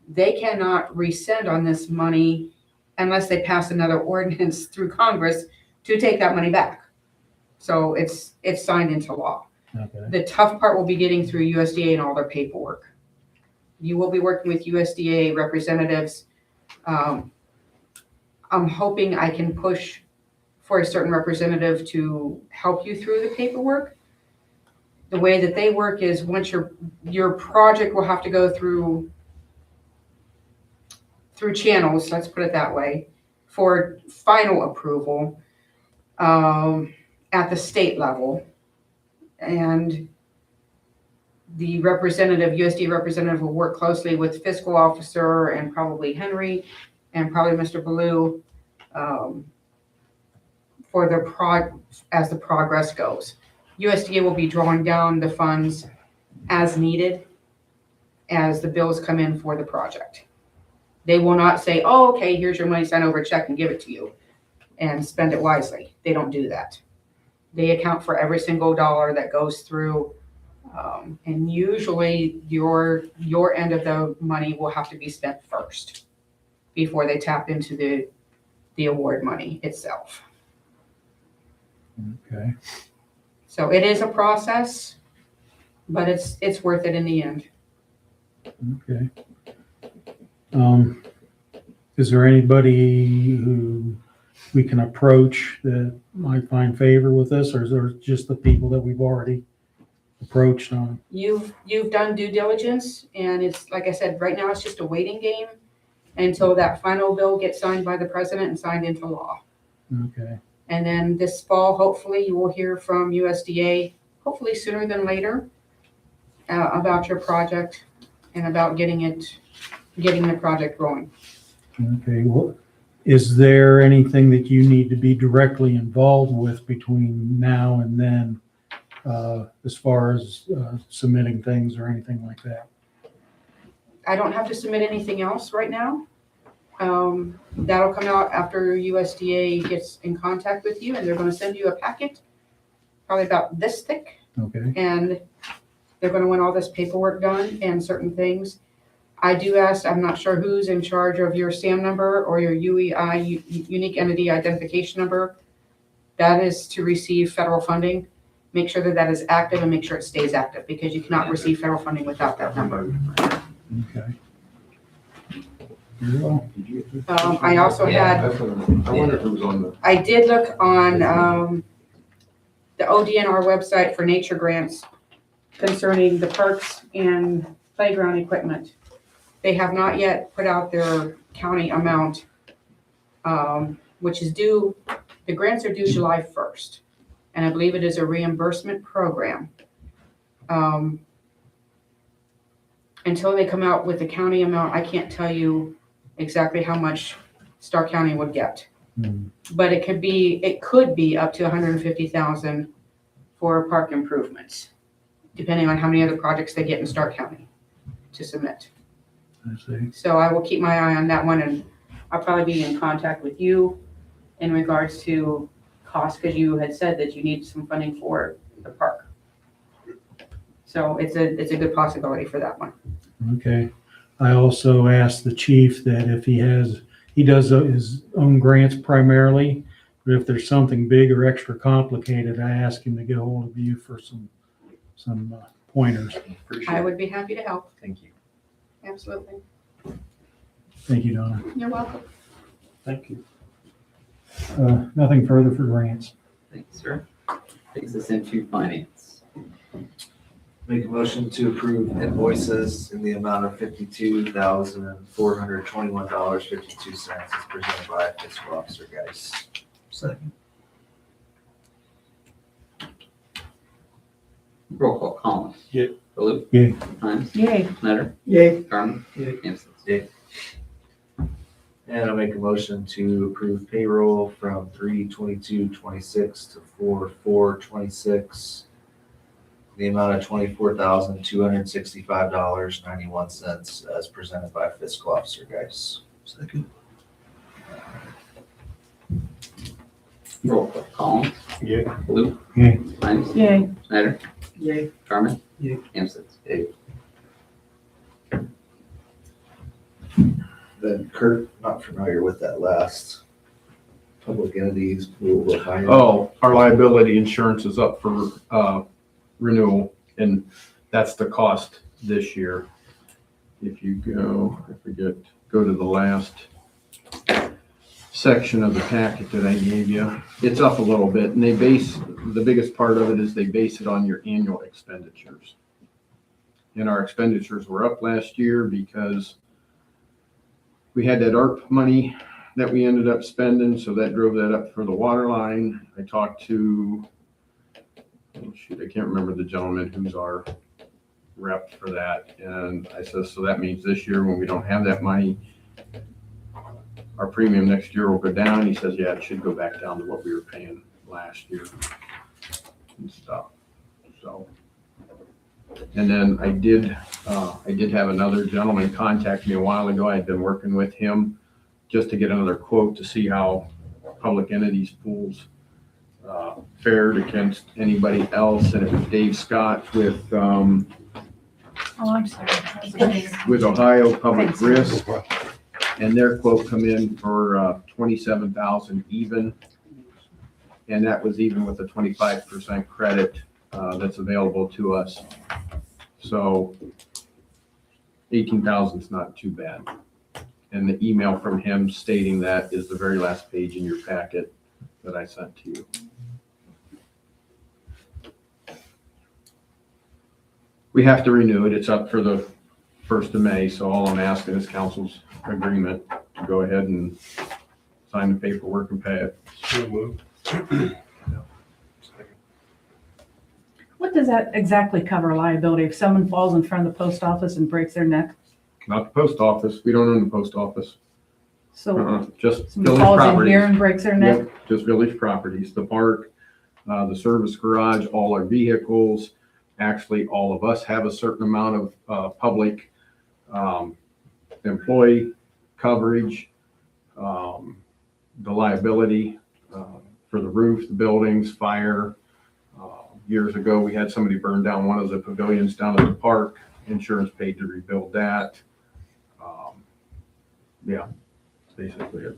C: they cannot rescind on this money unless they pass another ordinance through Congress to take that money back. So it's signed into law.
I: Okay.
C: The tough part will be getting through USDA and all their paperwork. You will be working with USDA representatives. I'm hoping I can push for a certain representative to help you through the paperwork. The way that they work is once your project will have to go through channels, let's put it that way, for final approval at the state level. And the representative, USDA representative, will work closely with fiscal officer and probably Henry and probably Mr. Baloo for as the progress goes. USDA will be drawing down the funds as needed as the bills come in for the project. They will not say, oh, okay, here's your money, sign over a check and give it to you and spend it wisely. They don't do that. They account for every single dollar that goes through. And usually your end of the money will have to be spent first before they tap into the award money itself.
I: Okay.
C: So it is a process, but it's worth it in the end.
I: Okay. Is there anybody who we can approach that might find favor with this, or is there just the people that we've already approached on?
C: You've done due diligence, and it's, like I said, right now it's just a waiting game until that final bill gets signed by the president and signed into law.
I: Okay,
C: And then this fall, hopefully, you will hear from USDA, hopefully sooner than later, about your project and about getting the project going.
I: okay. Well, is there anything that you need to be directly involved with between now and then, as far as submitting things or anything like that?
C: I don't have to submit anything else right now. That'll come out after USDA gets in contact with you, and they're gonna send you a packet, probably about this thick,
I: Okay,
C: and they're gonna want all this paperwork done and certain things. I do ask, I'm not sure who's in charge of your SAM number or your UEI, Unique Entity Identification Number. That is to receive federal funding. Make sure that that is active and make sure it stays active, because you cannot receive federal funding without that number.
I: okay. Very well.
C: I also had,
L: I wonder who's on the.
C: I did look on the ODNR website for nature grants concerning the parks and playground equipment. They have not yet put out their county amount, which is due, the grants are due July 1st. And I believe it is a reimbursement program. Until they come out with the county amount, I can't tell you exactly how much Stark County would get. But it could be up to 150,000 for park improvements, depending on how many other projects they get in Stark County to submit.
I: I see.
C: So I will keep my eye on that one, and I'll probably be in contact with you in regards to cost, because you had said that you need some funding for the park. So it's a good possibility for that one.
I: Okay. I also asked the chief that if he does his own grants primarily, but if there's something big or extra complicated, I ask him to get a hold of you for some pointers.
J: Appreciate
C: I
J: it.
C: would be happy to help.
J: Thank you.
C: Absolutely.
I: Thank you, Donna.
C: You're welcome.
E: Thank you.
I: Nothing further for grants.
B: Thank you, sir. Takes us into finance.
J: Make a motion to approve invoices in the amount of $52,421.52 as presented by fiscal officer Geis. Second.
B: Roll call, Collins.
E: Yeah.
B: Baloo.
I: Yeah.
B: Hines.
K: Yay.
B: Schneider.
G: Yay.
B: Garmin.
J: Yay.
B: Amstutz.
J: Yay. And I'll make a motion to approve payroll from 3/22/26 to 4/4/26. The amount of $24,265.91 as presented by fiscal officer Geis. Second.
B: Roll call, Collins.
E: Yeah.
B: Baloo.
I: Yeah.
B: Hines.
K: Yay.
B: Schneider.
G: Yay.
B: Garmin.
J: Yay.
B: Amstutz. Yay.
J: Then Kurt, not familiar with that last public entities pool of high.
L: Oh, our liability insurance is up for renewal, and that's the cost this year. If you go to the last section of the packet that I gave you, it's up a little bit, and the biggest part of it is they base it on your annual expenditures. And our expenditures were up last year because we had that ARP money that we ended up spending, so that drove that up for the water line. I talked to, I can't remember the gentleman who's our rep for that. And I said, so that means this year when we don't have that money, our premium next year will go down. He says, yeah, it should go back down to what we were paying last year and stuff. So, and then I did have another gentleman contact me a while ago. I had been working with him just to get another quote to see how public entities pools fared against anybody else. And it was Dave Scott with
K: Oh, I'm sorry.
L: with Ohio Public
K: Thanks.
L: Risk, and their quote come in for 27,000 even, and that was even with a 25% credit that's available to us. So 18,000 is not too bad. And the email from him stating that is the very last page in your packet that I sent to you. We have to renew it. It's up for the 1st of May, so all I'm asking is council's agreement to go ahead and sign the paperwork and pay it.
E: So moved.
K: What does that exactly cover liability? If someone falls in front of the post office and breaks their neck?
L: Not the post office. We don't own the post office.
K: So
L: Just
K: someone
L: village
K: falls in here
L: properties.
K: and breaks their neck?
L: Yep, just village properties, the park, the service garage, all our vehicles. Actually, all of us have a certain amount of public employee coverage, the liability for the roof, the buildings, fire. Years ago, we had somebody burn down one of the pavilions down at the park. Insurance paid to rebuild that. Yeah, that's basically it.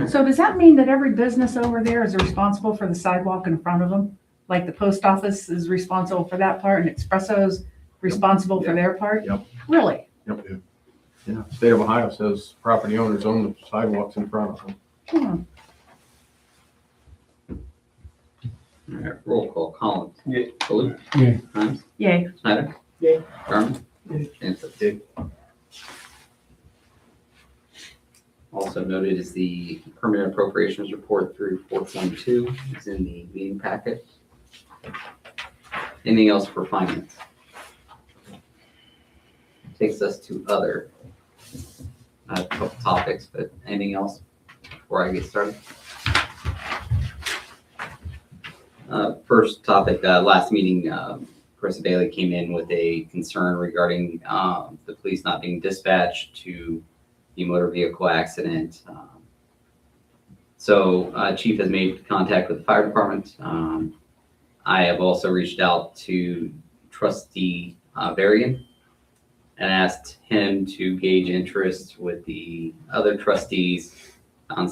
K: So does that mean that every business over there is responsible for the sidewalk in front of them? Like the post office is responsible for that part and Expresso's responsible for their part?
L: Yep.
K: Really?
L: Yep. Yeah, state of Ohio says property owners own the sidewalks in front of them.
K: Hmm.
B: All right, roll call. Collins.
E: Yeah.
B: Baloo.
I: Yeah.
B: Hines.
K: Yay.
B: Snyder.
G: Yay.
B: Garmin.
G: Yay.
B: Jansen. Also noted is the permanent appropriations report through 422 is in the meeting packet. Anything else for finance? Takes us to other couple topics, but anything else before I get started? First topic, last meeting, Chris Bailey came in with a concern regarding the police not being dispatched to the motor vehicle accident. So Chief has made contact with the fire department. I have also reached out to Trustee Varian and asked him to gauge interest with the other trustees on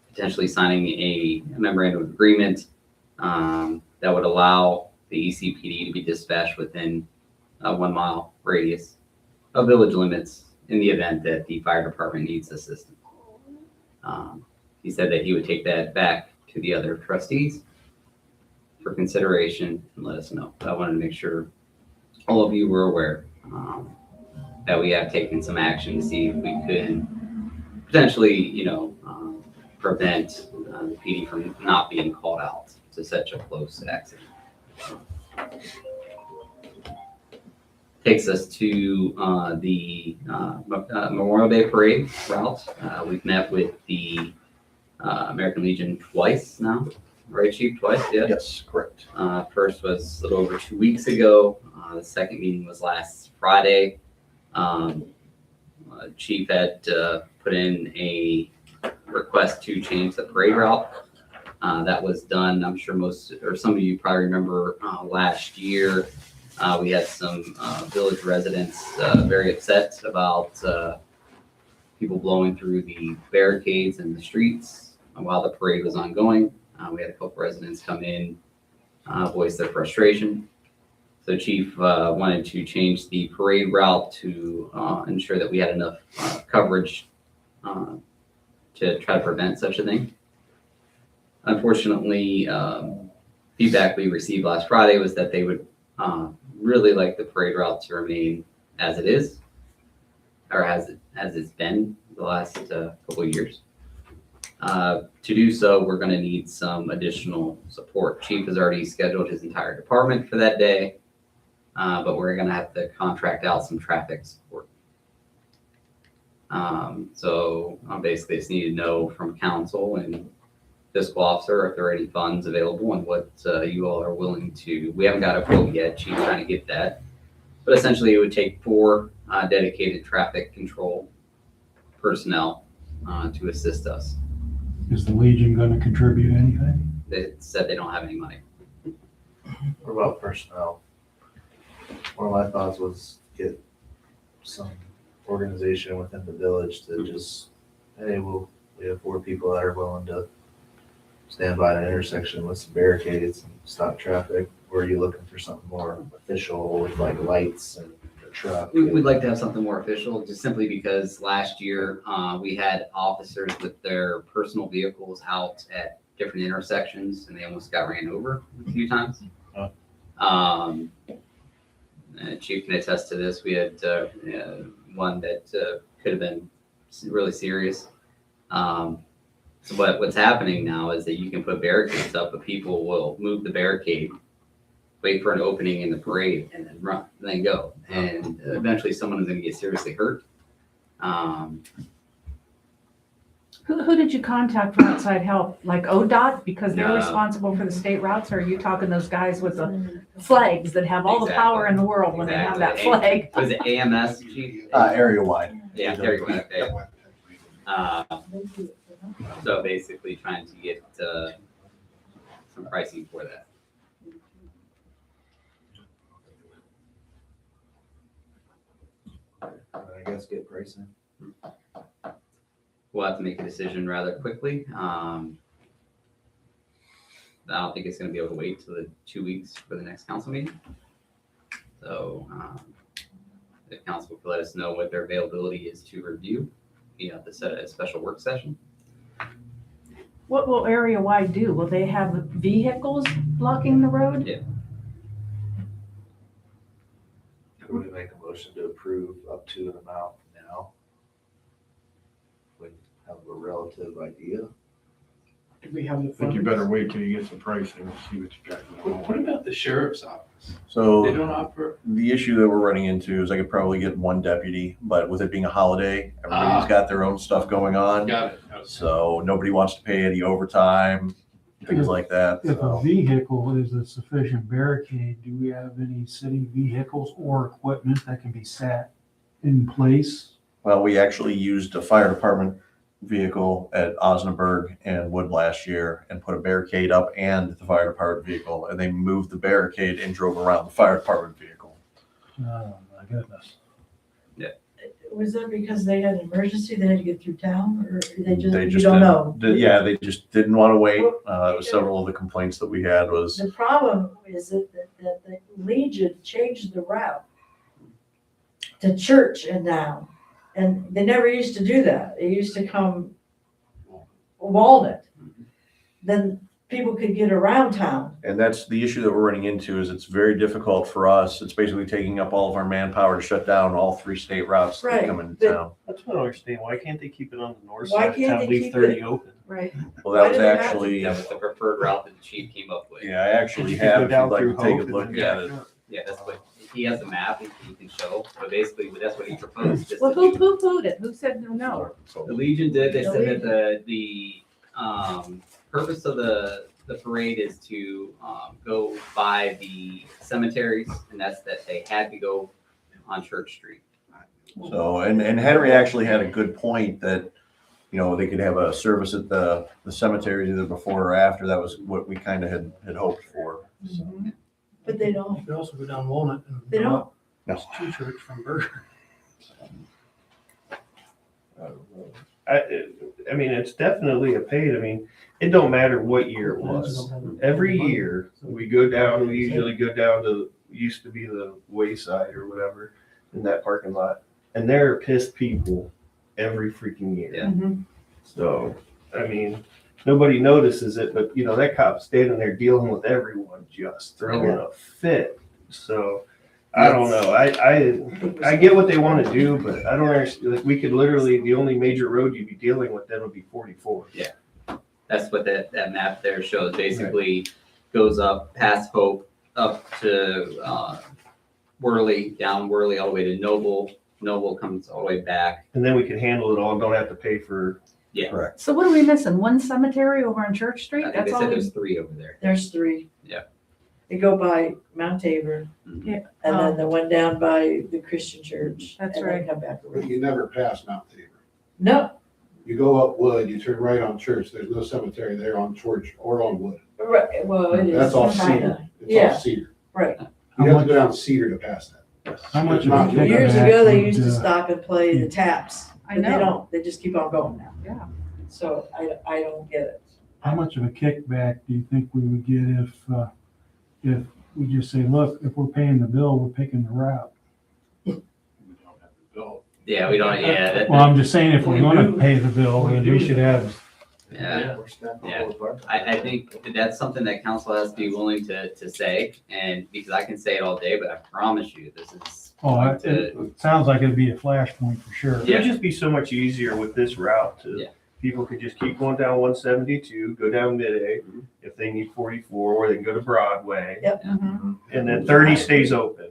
B: potentially signing a memorandum of agreement that would allow the ECPD to be dispatched within a 1 mile radius of village limits in the event that the fire department needs assistance. He said that he would take that back to the other trustees for consideration and let us know. But I wanted to make sure all of you were aware that we have taken some action to see if we could potentially, prevent the PD from not being called out to such a close accident. Takes us to the Memorial Day Parade route. We've met with the American Legion twice now, right, Chief? Twice, yeah?
A: Yes, correct.
B: First was a little over 2 weeks ago. The second meeting was last Friday. Chief had put in a request to change the parade route. That was done, I'm sure some of you probably remember last year. We had some village residents very upset about people blowing through the barricades in the streets while the parade was ongoing. We had a couple residents come in, voice their frustration. So Chief wanted to change the parade route to ensure that we had enough coverage to try to prevent such a thing. Unfortunately, feedback we received last Friday was that they would really like the parade route to remain as it is, or as it's been the last couple of years. To do so, we're going to need some additional support. Chief has already scheduled his entire department for that day, but we're going to have to contract out some traffic support. So basically, just need to know from council and fiscal officer if there are any funds available and what you all are willing to. We haven't got a quote yet. Chief's trying to get that, but essentially, it would take 4 dedicated traffic control personnel to assist us.
I: Is the Legion going to contribute anything?
B: They said they don't have any money.
J: What about personnel? One of my thoughts was get some organization within the village to just, hey, we have 4 people that are willing to stand by an intersection with some barricades and stop traffic. Or are you looking for something more official with like lights and truck.
B: We'd like to have something more official, just simply because last year, we had officers with their personal vehicles out at different intersections and they almost got ran over a few times. Chief can attest to this. We had one that could have been really serious. So what's happening now is that you can put barricades up, but people will move the barricade, wait for an opening in the parade, and then run, and then go. And eventually someone is going to get seriously hurt.
K: Who did you contact for outside help? Like ODOT, because they're
B: No.
K: responsible for the state routes, or are you talking those guys with the flags that have all the power in the world when they have that flag?
B: Was it AMS, Chief?
A: Area wide.
B: Yeah, there you go. Okay. So basically trying to get some pricing for that.
J: I guess get pricing.
B: We'll have to make a decision rather quickly. I don't think it's gonna be able to wait till the 2 weeks for the next council meeting. So, the council could let us know what their availability is to review. You have to set a special work session.
K: What will area wide do? Will they have vehicles blocking the road?
B: Yeah.
J: Could we make a motion to approve up to an amount now? We have a relative idea.
G: Do we have the
L: I think you
G: funds?
L: better wait till you get some pricing and see what you got going on.
H: What about the sheriff's office? They
A: So
H: don't offer,
A: the issue that we're running into is I could probably get one deputy, but with it being a holiday, everybody's got their own stuff going on.
H: got it. Okay.
A: So nobody wants to pay any overtime, things like that.
I: If a
A: So
I: vehicle is a sufficient barricade, do we have any city vehicles or equipment that can be sat in place?
A: well, we actually used a fire department vehicle at Osnaburg and Wood last year and put a barricade up and the fire department vehicle, and they moved the barricade and drove around the fire department vehicle.
I: Oh, my goodness.
F: Was that because they had an emergency, they had to get through town, or they just,
A: They
F: you
A: just
F: don't
A: didn't-
F: know?
A: Yeah, they just didn't want to wait. It was several of the complaints that we had was,
F: The problem is that the Legion changed the route to Church and down, and they never used to do that. It used to come Walnut. Then people could get around town.
A: and that's the issue that we're running into is it's very difficult for us. It's basically taking up all of our manpower to shut down all 3 state routes that
F: Right,
A: come into
F: but-
A: town.
E: That's what I don't understand. Why can't they keep it on the north
F: Why
E: side of
F: can't
E: town,
F: they
E: leave
F: keep
E: 30 open?
F: Right.
A: Well,
F: Why
A: that was
F: do they have to?
A: actually,
B: That was the preferred route that the chief came up with.
A: yeah, I actually
E: You could
A: have,
E: go
A: if
E: down
A: you'd like
E: through
A: to take a
E: Hope and
A: look
E: then
A: at
E: back
A: it.
E: up.
B: Yeah, that's what, he has a map he can show, but basically that's what he proposed. just
K: Well,
B: to
K: who
B: do.
K: poo-pooed it? Who said no?
B: The Legion did, they
F: The
B: said that the purpose of the parade is to go by the cemeteries, and that's that they had to go on Church Street.
A: So, and Henry actually had a good point that, you know, they could have a service at the cemeteries either before or after. That was what we kind of had hoped for.
F: But they don't.
M: You could also go down Walnut and
F: They
M: go
F: don't.
M: up to Church from Berger.
E: I mean, it's definitely a paid. I mean, it don't matter what year it was. Every year we go down, we usually go down to, used to be the Wayside or whatever in that parking lot. And there are pissed people every freaking year.
B: Yeah.
E: So, I mean, nobody notices it, but you know, that cop's standing there dealing with everyone, just throwing a fit. So, I don't know. I get what they want to do, but I don't understand. Like, we could literally, the only major road you'd be dealing with then would be 44.
B: That's what that map there shows, basically goes up past Hope, up to Worley, down Worley, all the way to Noble. Noble comes all the way back.
E: And then we can handle it all, don't have to pay for.
B: Yeah,
A: Correct.
K: So what are we missing? One cemetery over on Church Street?
B: I think they
K: That's all
B: said
K: we.
B: there's 3 over there.
F: There's 3.
B: Yeah.
F: They go by Mount Tabor,
K: Yeah.
F: and then the one down by the Christian church.
K: That's
F: and then
K: right.
F: come back
D: But
F: around.
D: you never pass Mount Tabor.
F: No,
D: You go up Wood, you turn right on Church. There's no cemetery there on Church or on Wood.
F: right, well, it is.
D: That's off
F: kinda,
D: Cedar. It's
F: Yeah.
D: off Cedar.
F: Right.
D: You have to go down Cedar to pass that.
I: How much of a
D: Not-
I: kickback
F: Years ago, they used to
I: would,
F: stop and play the taps,
K: I
F: but they
K: know.
F: don't. They just keep on going now.
K: Yeah.
F: So I don't get it.
I: How much of a kickback do you think we would get if we just say, look, if we're paying the bill, we're picking the route?
B: Yeah, we don't, yeah, that,
I: Well, I'm just saying, if we're gonna pay the bill, then we should have,
B: yeah.
J: We're stacked all
B: Yeah.
J: over.
B: I think that's something that council has to be willing to say, and because I can say it all day, but I promise you, this is
I: oh,
B: going
I: it,
B: to,
I: it sounds like it'd be a flashpoint for sure.
B: Yeah.
E: It'd just be so much easier with this route
B: Yeah.
E: to, people could just keep going down 172, go down Mid-A if they need 44, or they can go to Broadway,
K: Mhm.
E: and then 30 stays open.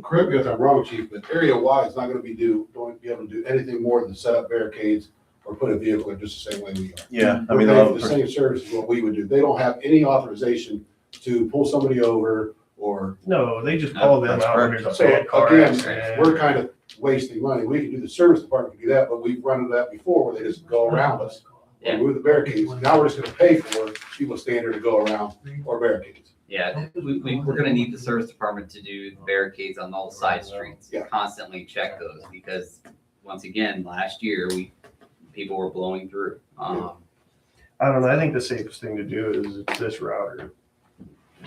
D: Correct me if I'm wrong, chief, but area wide is not gonna be don't be able to do anything more than set up barricades or put a vehicle in just the same way we are.
A: Yeah, I
D: We're
A: mean,
D: paying for the same service as what we would do. They don't have any authorization to pull somebody over or,
E: No, they just call them
A: That's
E: out when
A: correct.
E: there's a
D: so
E: bad car
D: again,
E: accident.
D: we're kind of wasting money. We can do the service department can do that, but we've run into that before where they just go around us.
B: Yeah.
D: Remove the barricades. Now we're just gonna pay for people standing to go around or barricades.
B: yeah, we're gonna need the service department to do the barricades on all the side streets.
D: Yeah.
B: Constantly check those, because once again, last year, people were blowing through.
E: I don't know, I think the safest thing to do is this route or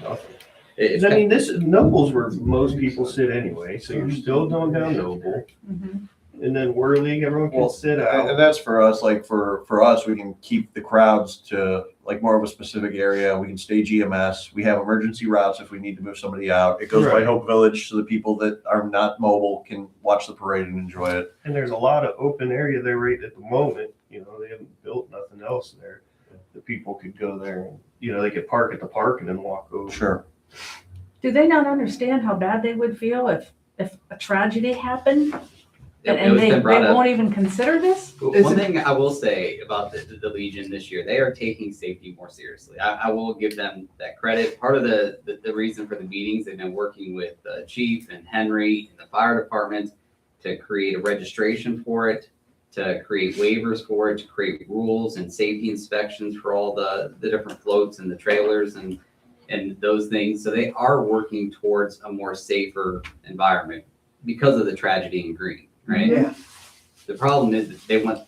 E: nothing.
B: It's,
E: I mean, this, Noble's where most people sit anyway, so you're still going down Noble.
K: Mhm.
E: And then Whirling, everyone can
A: Well,
E: sit
A: and
E: out.
A: that's for us, like for us, we can keep the crowds to like more of a specific area. We can stage EMS. We have emergency routes if we need to move somebody out. It goes by
E: Right.
A: Hope Village, so the people that are not mobile can watch the parade and enjoy it.
E: And there's a lot of open area there right at the moment, you know, they haven't built nothing else there. The people could go there and, you know, they could park at the park and then walk over.
A: Sure.
K: Do they not understand how bad they would feel if a tragedy happened? And
B: was
K: they
B: been brought up.
K: won't even consider this?
B: One thing I will say about the Legion this year, they are taking safety more seriously. I will give them that credit. Part of the reason for the meetings, they've been working with Chief and Henry and the fire department to create a registration for it, to create waivers for it, to create rules and safety inspections for all the different floats and the trailers and those things. So they are working towards a more safer environment because of the tragedy in Green. Right?
G: Yeah.
B: The problem is that they want,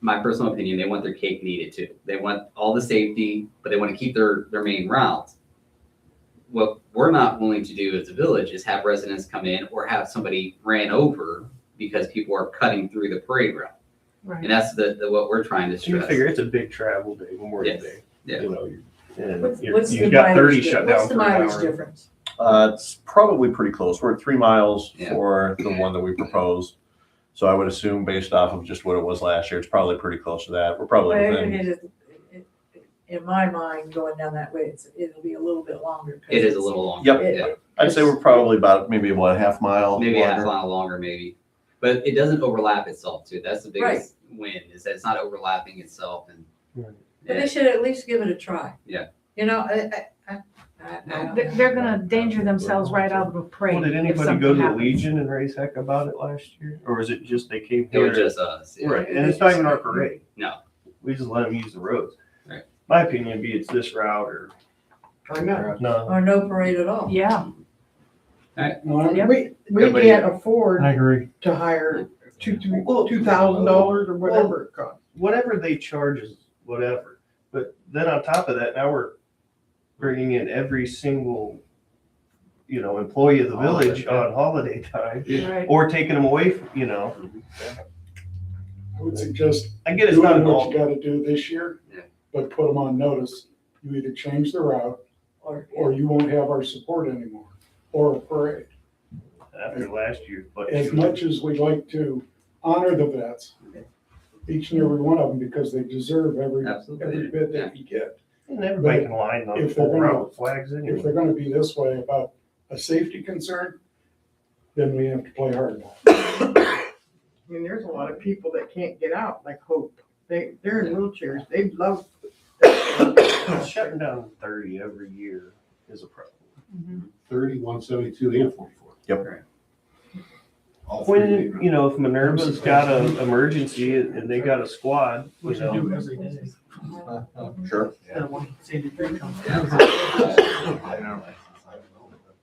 B: my personal opinion, they want their cake and eat it too. They want all the safety, but they want to keep their main routes. What we're not willing to do as a village is have residents come in or have somebody ran over because people are cutting through the parade route.
K: Right.
B: And that's what we're trying to
E: You
B: stress.
E: figure it's a big travel day, Memorial
B: Yes.
E: Day.
B: Yeah.
E: You know, and
F: What's
E: you've
F: the
E: got 30
F: mileage,
E: shut
F: what's
E: down
F: the
E: for an
F: mileage
E: hour.
F: difference?
A: It's probably pretty close. We're at 3 miles
B: Yeah.
A: for the one that we proposed. So I would assume based off of just what it was last year, it's probably pretty close to that. We're probably
F: Well,
A: within,
F: in my mind, going down that way, it'll be a little bit longer. 'cause
B: It is a
F: it's-
B: little longer.
A: Yep.
B: Yeah.
A: I'd say we're probably about maybe what, a half mile?
B: Maybe a half
A: longer?
B: mile longer, maybe. But it doesn't overlap itself too. That's the biggest win, is that it's not overlapping itself and.
E: Right.
F: But they should at least give it a try.
B: Yeah.
F: You know, I don't know.
K: They're gonna endanger themselves right out of a parade.
E: Well, did
K: if
E: anybody
K: something
E: go to the
K: happens.
E: Legion and raise heck about it last year? Or was it just they came
B: It was
E: here?
B: just us. Yeah.
E: Right, and it's not even our parade.
B: No.
E: We just let them use the roads.
B: Right.
E: My opinion would be it's this route or
G: I know.
E: no.
F: Or no parade at all.
K: Yeah,
G: We
B: Everybody-
G: can't afford
I: I agree.
G: to hire $2,000 or whatever it costs.
E: Whatever they charge is whatever. But then on top of that, now we're bringing in every single, you know, employee of the village on holiday time
K: right.
E: or taking them away from, you know.
M: I would suggest
E: I get it's not
M: doing what
E: involved.
M: you gotta do this year,
B: Yeah.
M: but put them on notice. You either change the route or you won't have our support anymore, or a parade.
E: After last year, but
M: As much as we'd like to honor the vets, each and every one of them, because they deserve every
B: Absolutely.
M: bit that you get.
E: and everybody can line on the
M: If they're
E: full
M: gonna-
E: route with flags
M: If
E: anyway.
M: they're gonna be this way about a safety concern, then we have to play hardball.
G: I mean, there's a lot of people that can't get out, like Hope. They're in wheelchairs. They love.
E: Shutting down 30 every year is a problem.
K: Mhm.
D: 30, 172, and 44.
A: Yep.
D: All three main
E: When, you know, if Minerva's got an emergency and they got a squad, you
M: Which
E: know.
M: we do every day.
A: Sure.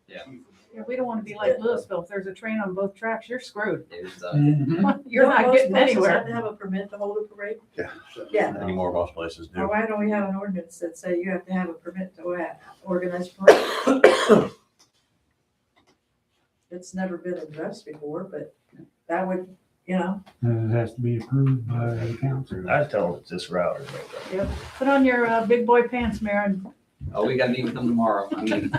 K: Yeah, we don't wanna be like Louisville. If there's a train on both tracks, you're screwed.
B: There's,
K: You're
F: Don't
K: not
F: most
K: getting
F: places
K: anywhere.
F: Have to have a permit to hold a parade?
A: Yeah.
F: Yeah.
A: Anymore, most places
F: Or
A: do.
F: why don't we have an ordinance that say you have to have a permit to organize parade? It's never been addressed before, but that would,
I: And it has to be approved by the council.
E: I tell them it's this route or no.
K: Put on your big boy pants, Maren.
B: Oh, we gotta meet with them tomorrow. I mean,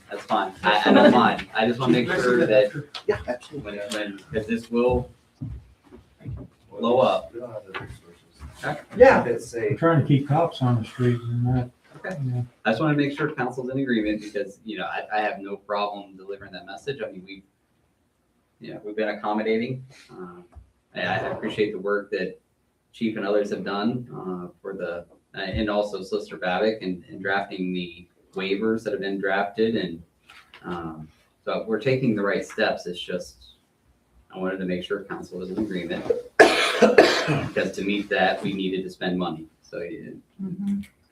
B: that's fine. I don't mind. I just wanna make sure that
A: Yeah, absolutely.
B: because this will blow up.
J: We don't have the resources.
G: Yeah,
J: Let's say,
I: We're trying to keep cops on the street and that,
B: Okay.
I: yeah.
B: I just want to make sure council's in agreement because, I have no problem delivering that message. I mean, we've been accommodating. I appreciate the work that Chief and others have done and also Solicitor Babick in drafting the waivers that have been drafted. And so we're taking the right steps. It's just, I wanted to make sure council was in agreement. Because to meet that, we needed to spend money. So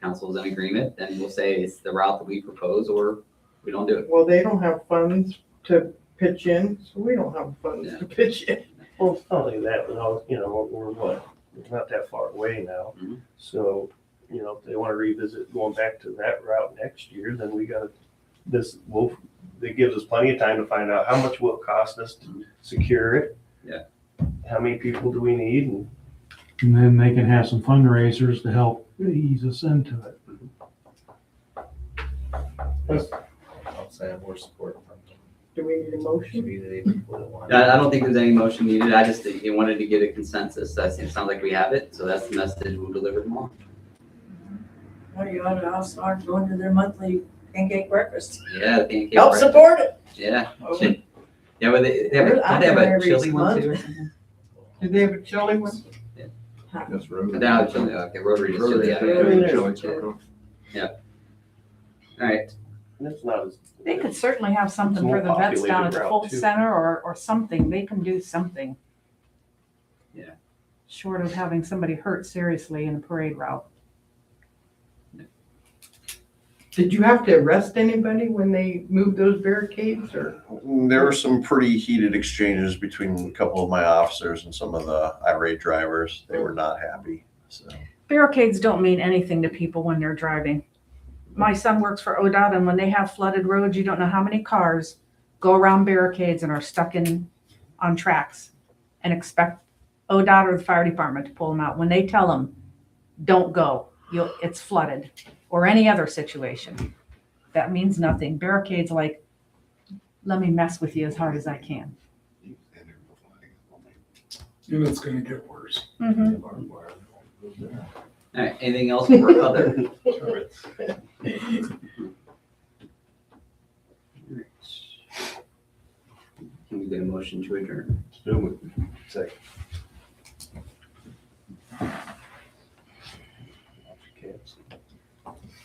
B: council's in agreement, then we'll say it's the route that we propose or we don't do it.
G: well, they don't have funds to pitch in, so we don't have funds to pitch in.
E: Well, it's not only that, but we're what, it's not that far away now.
B: Mhm.
E: So, if they want to revisit going back to that route next year, then we got it gives us plenty of time to find out how much will it cost us to secure it.
B: Yeah.
E: How many people do we need?
I: And then they can have some fundraisers to help ease us into it.
J: I'll say I'm more support from
G: Do we need a motion?
J: community people that want.
B: I don't think there's any motion needed. I just wanted to get a consensus. It sounds like we have it. So that's the message we'll deliver tomorrow.
F: you ought to all start going to their monthly pancake breakfast.
B: Yeah, the pancake
F: Help
B: breakfast.
F: support it.
B: Yeah.
G: Oh.
B: Yeah, but they have
F: I'm
B: they have
F: there
B: a
F: every
B: chili one
F: month.
B: too or something?
G: Do they have a chili one?
L: That's road.
B: They have a chili. Okay, Rotary does chili. Yeah. All right.
E: That's not as.
K: They could certainly have something
E: It's
K: for
E: more
K: the vets down at
E: populated
K: the
E: route,
K: Fulton
E: too.
K: Center or something. They can do something.
B: Yeah.
K: Short of having somebody hurt seriously in a parade route.
G: Did you have to arrest anybody when they moved those barricades or?
A: There were some pretty heated exchanges between a couple of my officers and some of the irate drivers. They were not happy, so.
K: Barricades don't mean anything to people when they're driving. My son works for ODOT, and when they have flooded roads, you don't know how many cars go around barricades and are stuck on tracks and expect ODOT or the fire department to pull them out. When they tell them, don't go, it's flooded, or any other situation, that means nothing. Barricades like, let me mess with you as hard as I can.
M: And it's gonna get worse.
K: Mm-hmm.
B: All right. Anything else for other? Can we get a motion to adjourn?
E: Say.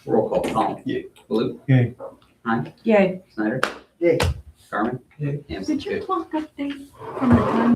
B: Roll call. Colin.
E: Yeah.
B: Blue.
I: Yay.
B: Hein.
K: Yay.
B: Snyder.
G: Yay.
B: Carmen.
M: Yay.
B: Hampton.
K: Did your
B: Good.
K: clock update from the time